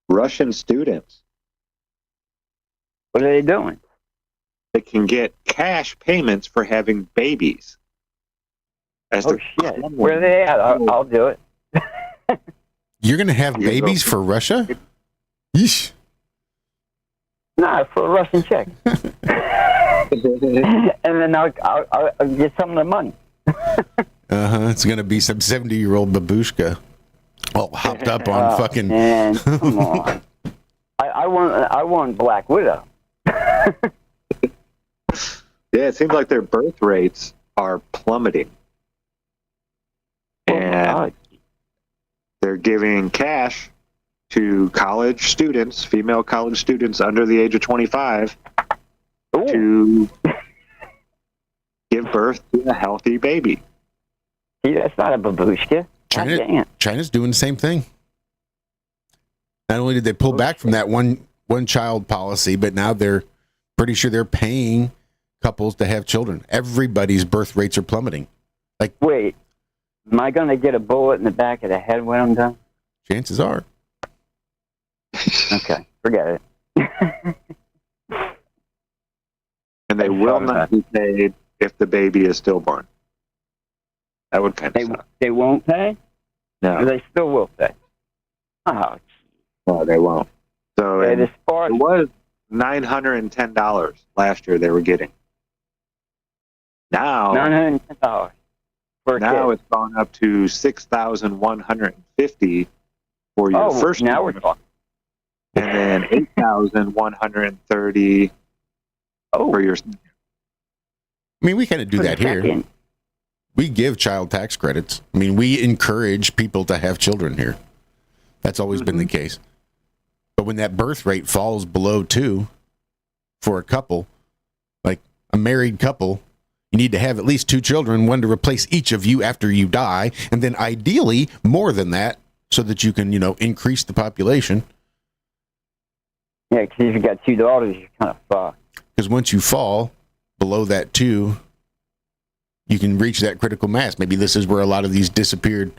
Russian students. What are they doing? They can get cash payments for having babies. Oh, shit. Where are they at? I'll do it. You're going to have babies for Russia? Yeesh. Nah, for a Russian check. And then I'll get some of the money. It's going to be some 70-year-old babushka all hopped up on fucking... Man, come on. I want Black Widow. Yeah, it seems like their birth rates are plummeting. And they're giving cash to college students, female college students under the age of 25, to give birth to a healthy baby. See, that's not a babushka. China's doing the same thing. Not only did they pull back from that one child policy, but now they're pretty sure they're paying couples to have children. Everybody's birth rates are plummeting. Like, wait, am I going to get a bullet in the back of the head when I'm done? Chances are. Okay, forget it. And they will not be paid if the baby is stillborn. That would kind of suck. They won't pay? No. Or they still will pay? Oh, no, they won't. So yeah, it was $910 last year they were getting. Now $910 for a now kid. It's gone up to $6,150 for your first now one, we're talking. and then $8,130 for your. I mean, we kind of do that here. We give child tax credits. I mean, we encourage people to have children here. That's always been the case. But when that birth rate falls below 2 for a couple, like a married couple, you need to have at least 2 children, one to replace each of you after you die, and then ideally more than that so that you can, increase the population. Yeah, because if you got 2 daughters, you're kind of fucked. Because once you fall below that 2, you can reach that critical mass. Maybe this is where a lot of these disappeared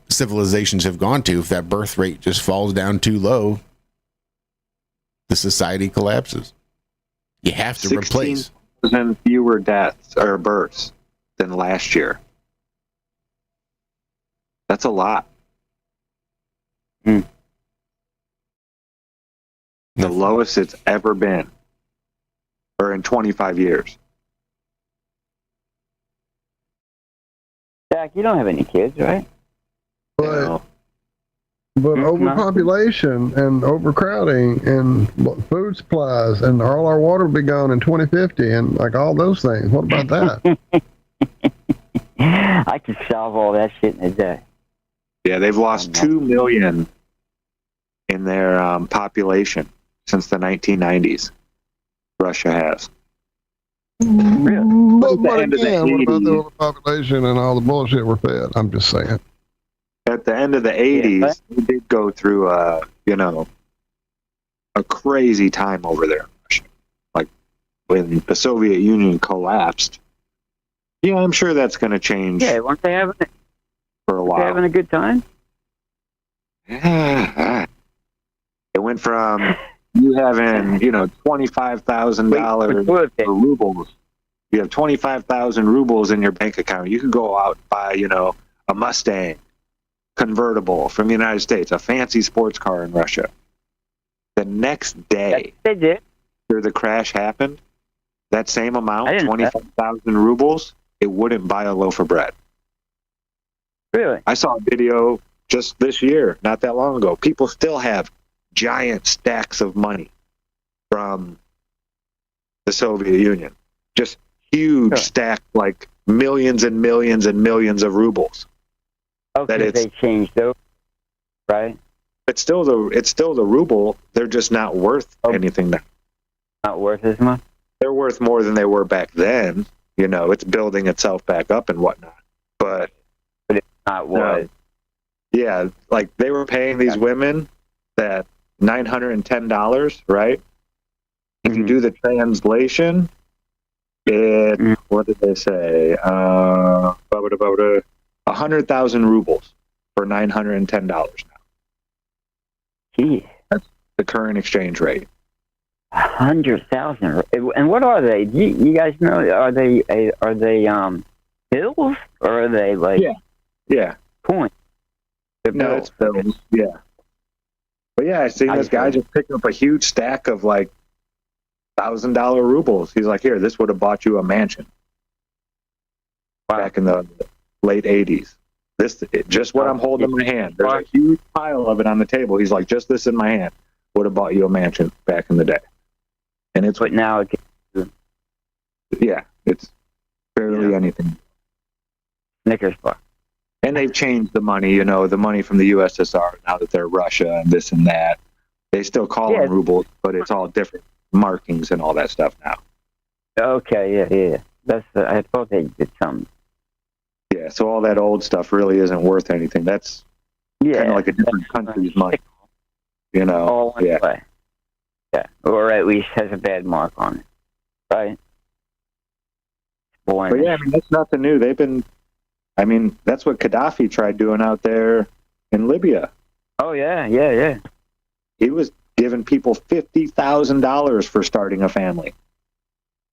civilizations have gone to. If that birth rate just falls down too low, the society collapses. You have to replace. 16,000 fewer deaths or births than last year. That's a lot. The lowest it's ever been, or in 25 years. Jack, you don't have any kids, right? But overpopulation and overcrowding and food supplies and all our water will be gone in 2050 and like all those things. What about that? I could solve all that shit in a day. Yeah, they've lost 2 million in their population since the 1990s. Russia has. Really? But again, what about the population and all the bullshit we're fed? I'm just saying. At the end of the 80s, they did go through a crazy time over there. Like when the Soviet Union collapsed. Yeah, I'm sure that's going to change. Yeah, weren't they having it for a while? Having a good time? Yeah. It went from you having, $25,000 for rubles. You have 25,000 rubles in your bank account. You could go out and buy, a Mustang convertible from the United States, a fancy sports car in Russia. The next day, after the crash happened, that same amount, 25,000 rubles, it wouldn't buy a loaf of bread. Really? I saw a video just this year, not that long ago. People still have giant stacks of money from the Soviet Union. Just huge stacks, like millions and millions and millions of rubles. Okay, they changed those, right? It's still the ruble. They're just not worth anything now. Not worth as much? They're worth more than they were back then. It's building itself back up and whatnot. But it's not what. Yeah, like they were paying these women that $910, right? If you do the translation, what did they say? 100,000 rubles for $910 now. Gee. That's the current exchange rate. 100,000. And what are they? You guys know? Are they bills or are they like? Yeah. Coins. No, it's bills. Yeah. But yeah, I seen this guy just picking up a huge stack of like $1,000 rubles. He's like, "Here, this would have bought you a mansion." Back in the late 80s. Just what I'm holding in my hand. There's a huge pile of it on the table. He's like, "Just this in my hand would have bought you a mansion back in the day." And it's but now it's barely anything. Snickers bar. And they've changed the money, the money from the USSR now that they're Russia and this and that. They still call them rubles, but it's all different markings and all that stuff now. Okay, yeah. I thought they did something. Yeah, so all that old stuff really isn't worth anything. That's kind of like a different country's money. All in play. Yeah, or at least has a bad mark on it, right? But yeah, that's nothing new. That's what Gaddafi tried doing out there in Libya. Oh, yeah. He was giving people $50,000 for starting a family.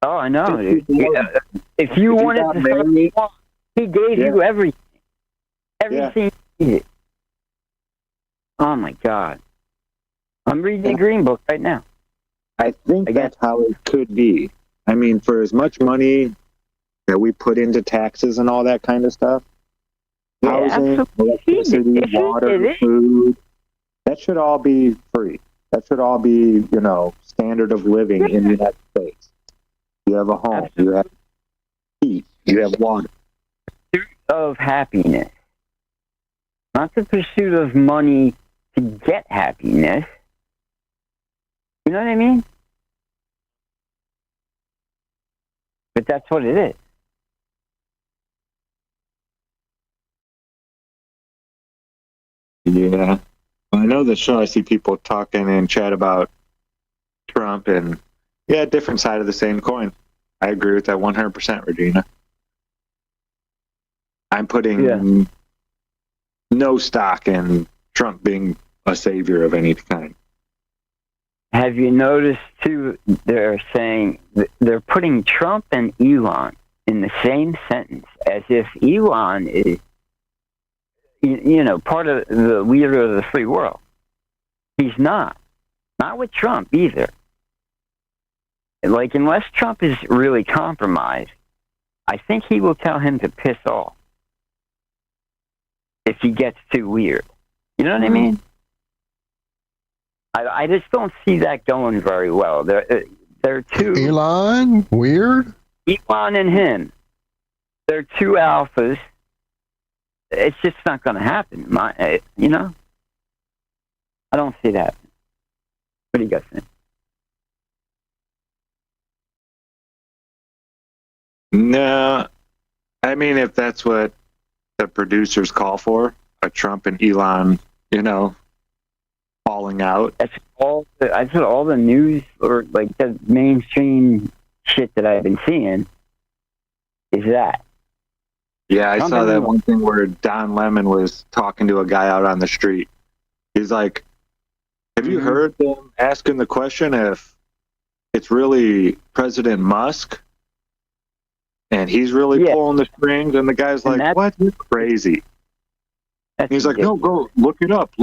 Oh, I know. If you wanted to start, he gave you everything. Everything you needed. Oh, my God. I'm reading the Green Book right now. I think that's how it could be. For as much money that we put into taxes and all that kind of stuff, housing, electricity, water, food, that should all be free. That should all be, standard of living in the United States. You have a home, you have heat, you have water. Pursuit of happiness. Not the pursuit of money to get happiness. You know what I mean? But that's what it is. Yeah. Well, I know the show, I see people talking in chat about Trump and, different side of the same coin. I agree with that 100%, Regina. I'm putting no stock in Trump being a savior of any kind. Have you noticed, too, they're saying they're putting Trump and Elon in the same sentence as if Elon is, part of the leader of the free world. He's not. Not with Trump either. Like, unless Trump is really compromised, I think he will tell him to piss off if he gets too weird. You know what I mean? I just don't see that going very well. They're too... Elon? Weird? Elon and him. They're two alphas. It's just not going to happen. You know? I don't see that. What do you guys think? No. I mean, if that's what the producers call for, a Trump and Elon, you know, falling out. That's all the news or like the mainstream shit that I've been seeing is that. Yeah, I saw that one thing where Don Lemon was talking to a guy out on the street. He's like, have you heard them asking the question if it's really President Musk and he's really pulling the strings? And the guy's like, what? You're crazy. He's like, no, go look it up.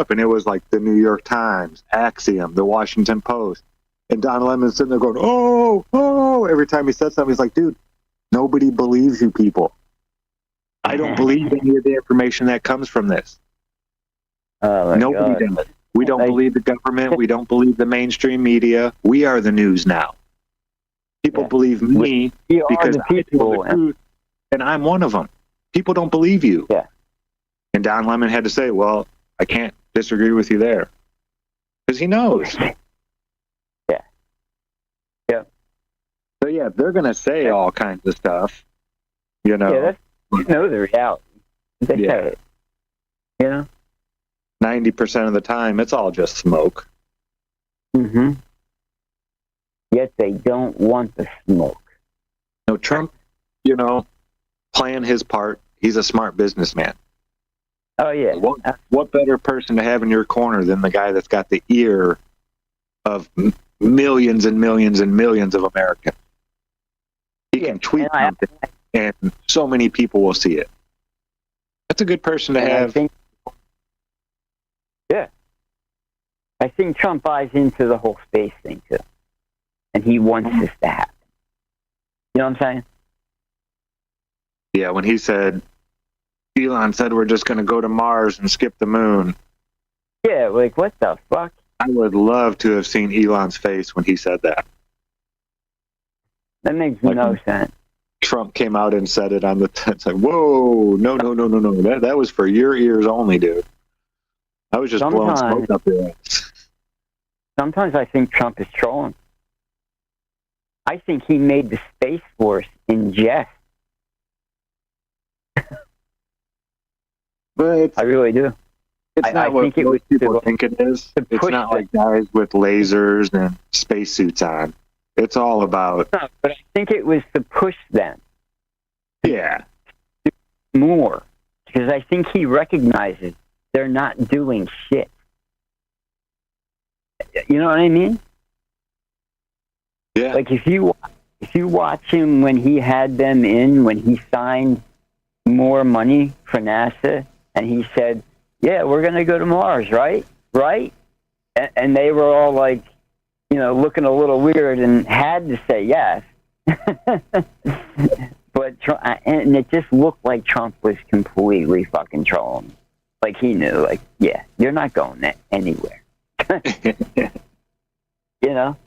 And it was like the New York Times, Axiom, the Washington Post. And Don Lemon's sitting there going, oh. Every time he said something, he's like, dude, nobody believes you people. I don't believe any of the information that comes from this. Nobody does. We don't believe the government. We don't believe the mainstream media. We are the news now. People believe me because I tell the truth, and I'm one of them. People don't believe you. Yeah. And Don Lemon had to say, well, I can't disagree with you there. Because he knows. Yeah. Yeah. So, yeah, they're going to say all kinds of stuff, you know. Yeah, you know the reality. They say it. You know? 90% of the time, it's all just smoke. Mm-hmm. Yet they don't want the smoke. No, Trump, you know, playing his part. He's a smart businessman. Oh, yeah. What better person to have in your corner than the guy that's got the ear of millions and millions and millions of Americans? He can tweet something, and so many people will see it. That's a good person to have. I think Trump buys into the whole space thing, too. And he wants this to happen. You know what I'm saying? Yeah, when he said, Elon said we're just going to go to Mars and skip the moon. Yeah, like, what the fuck? I would love to have seen Elon's face when he said that. That makes no sense. Trump came out and said it on the... It's like, whoa, no. That was for your ears only, dude. I was just blowing smoke up your ass. Sometimes I think Trump is trolling. I think he made the Space Force in jest. But I really do. It's not what most people think it is. It's not like guys with lasers and spacesuits on. It's all about... No, but I think it was to push them. Yeah. More. Because I think he recognizes they're not doing shit. You know what I mean? Yeah. Like if you watch him when he had them in, when he signed more money for NASA, and he said, "Yeah, we're going to go to Mars, right? Right?" And they were all like, you know, looking a little weird and had to say yes. But and it just looked like Trump was completely fucking trolling. Like he knew, like, yeah, you're not going anywhere. You know?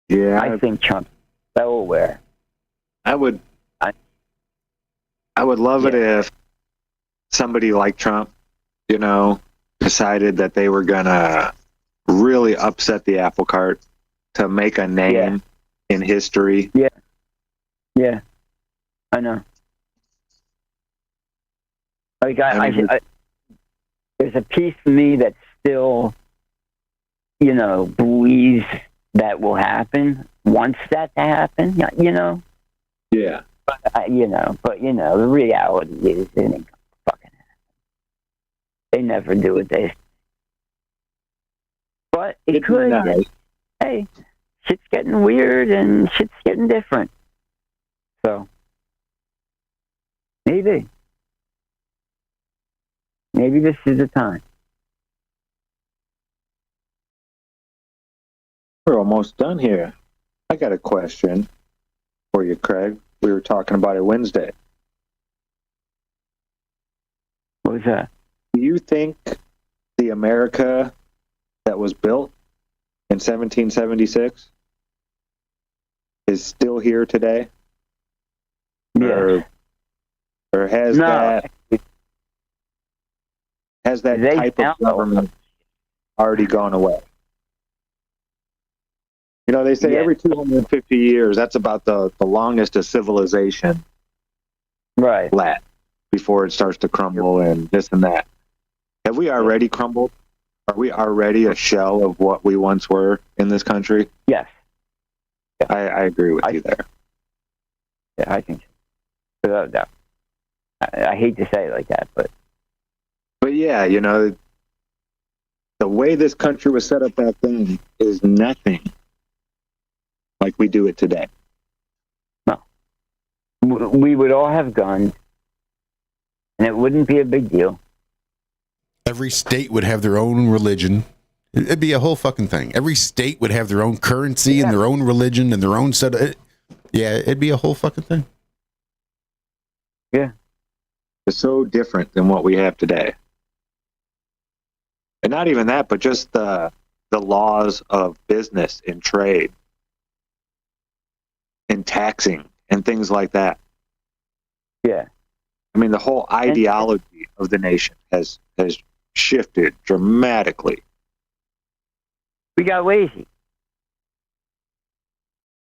Yeah. I think Trump's so aware. I would love it if somebody like Trump, you know, decided that they were going to really upset the apple cart to make a name in history. Yeah. Yeah. I know. Like I there's a piece of me that still, you know, believes that will happen, wants that to happen, you know? Yeah. But, the reality is it ain't fucking happen. They never do it. But it could. Nice. Hey, shit's getting weird and shit's getting different. So, maybe this is the time. We're almost done here. I got a question for you, Craig. We were talking about it Wednesday. What was that? Do you think the America that was built in 1776 is still here today? Yeah. Or has that type of government already gone away? You know, they say every 250 years, that's about the longest a civilization lasts before it starts to crumble and this and that. Have we already crumbled? Are we already a shell of what we once were in this country? Yes. I agree with you there. Yeah, I think so. Without a doubt. I hate to say it like that, but yeah, you know, the way this country was set up back then is nothing like we do it today. No. We would all have guns, and it wouldn't be a big deal. Every state would have their own religion. It'd be a whole fucking thing. Every state would have their own currency and their own religion and their own set of... it'd be a whole fucking thing. Yeah. It's so different than what we have today. And not even that, but just the laws of business and trade and taxing and things like that. Yeah. I mean, the whole ideology of the nation has shifted dramatically. We got lazy.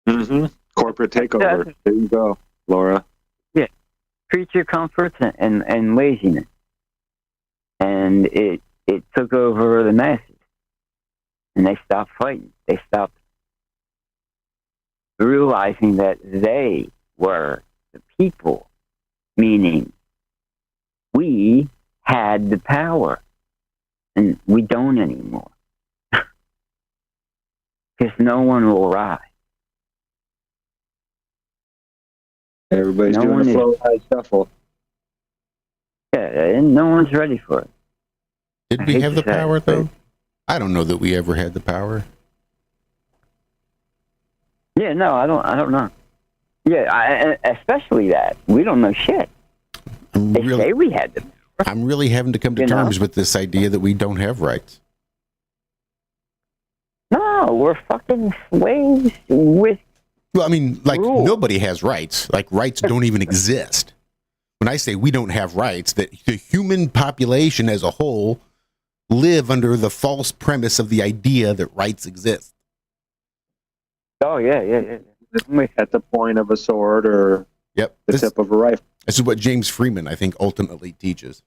Mm-hmm. Corporate takeover. There you go, Laura. Yeah. Creature comforts and laziness. And it took over the masses. And they stopped fighting. They stopped realizing that they were the people, meaning we had the power. And we don't anymore. Because no one will rise. Everybody's doing the flow high shuffle. Yeah, and no one's ready for it. Did we have the power, though? I don't know that we ever had the power. Yeah, no, I don't know. Yeah, especially that. We don't know shit. They say we had the power. I'm really having to come to terms with this idea that we don't have rights. No, we're fucking slaves with... Well, I mean, like, nobody has rights. Like, rights don't even exist. When I say we don't have rights, that the human population as a whole live under the false premise of the idea that rights exist. Oh, yeah. At the point of a sword or the tip of a rifle. This is what James Freeman, I think, ultimately teaches.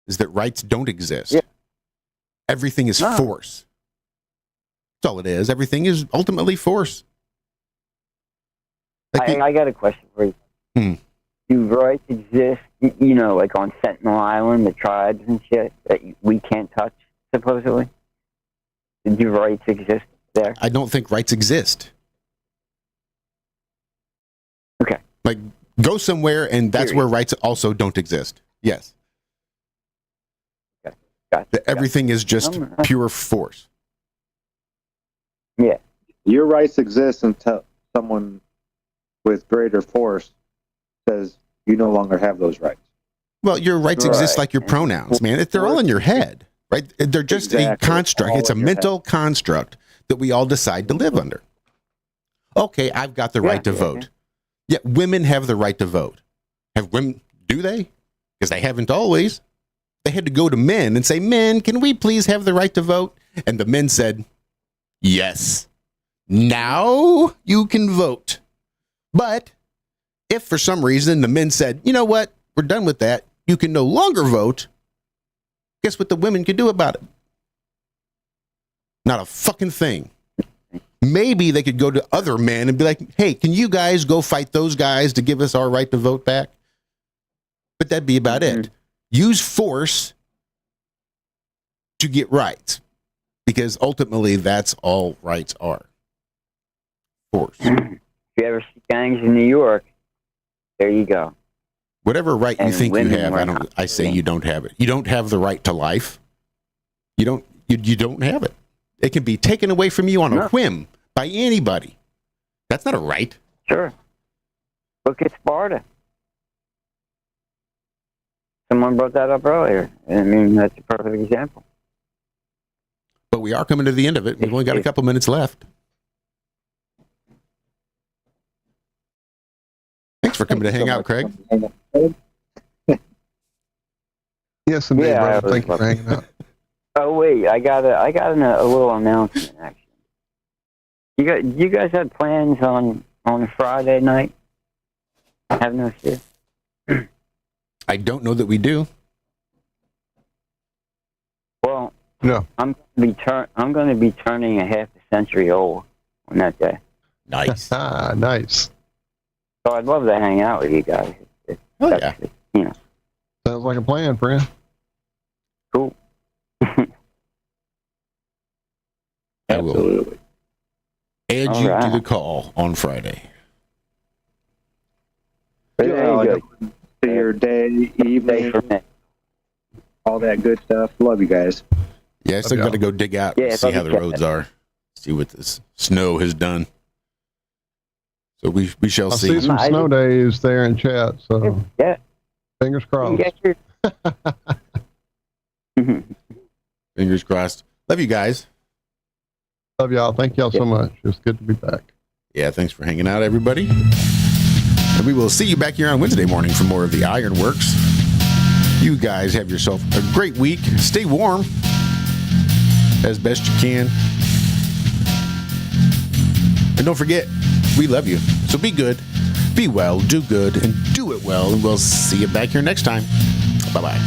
Is that rights don't exist. Yeah. Everything is force. That's all it is. Everything is ultimately force. Like I got a question for you. Do rights exist, you know, like on Sentinel Island, the tribes and shit that we can't touch, supposedly? Do rights exist there? I don't think rights exist. Okay. Like, go somewhere and that's where rights also don't exist. Yes. Okay. Gotcha. Everything is just pure force. Yeah. Your rights exist until someone with greater force says you no longer have those rights. Well, your rights exist like your pronouns, man. They're all in your head, right? They're just a construct. It's a mental construct that we all decide to live under. Okay, I've got the right to vote. Yeah, women have the right to vote. Have women, do they? Because they haven't always. They had to go to men and say, men, can we please have the right to vote? And the men said, yes. Now you can vote. But if for some reason the men said, you know what, we're done with that, you can no longer vote, guess what the women could do about it? Not a fucking thing. Maybe they could go to other men and be like, hey, can you guys go fight those guys to give us our right to vote back? But that'd be about it. Use force to get rights, because ultimately that's all rights are. Force. If you ever see gangs in New York, there you go. Whatever right you think you have, I say you don't have it. You don't have the right to life. You don't have it. It can be taken away from you on a whim by anybody. That's not a right. Sure. Look at Sparta. Someone brought that up earlier. I mean, that's a perfect example. But we are coming to the end of it. We've only got a couple minutes left. for coming to hang out, Craig. Yes, indeed, Yeah, brother. Thank you for hanging out. Oh wait, I got a little announcement actually. You guys have plans on Friday night? Have no shit. I don't know that we do. Well, no. I'm going to be turning a half a century old on that day. Nice. Nice. So I'd love to hang out with you guys. Oh yeah. You know. Sounds like a plan, friend. Cool. I will add you to the call on Friday. To your day, evening, all that good stuff. Love you guys. Yeah, I still got to go dig out and see how the roads are. See what this snow has done. So we shall I see. see some snow days there in chat, so yeah. Fingers crossed. Fingers crossed. Love you guys. Love y'all. Thank y'all so much. It's good to be back. Yeah, thanks for hanging out, everybody. And we will see you back here on Wednesday morning for more of the Ironworks. You guys have yourself a great week. Stay warm as best you can. And don't forget, we love you. So be good, be well, do good, and do it well. And we'll see you back here next time. Bye-bye.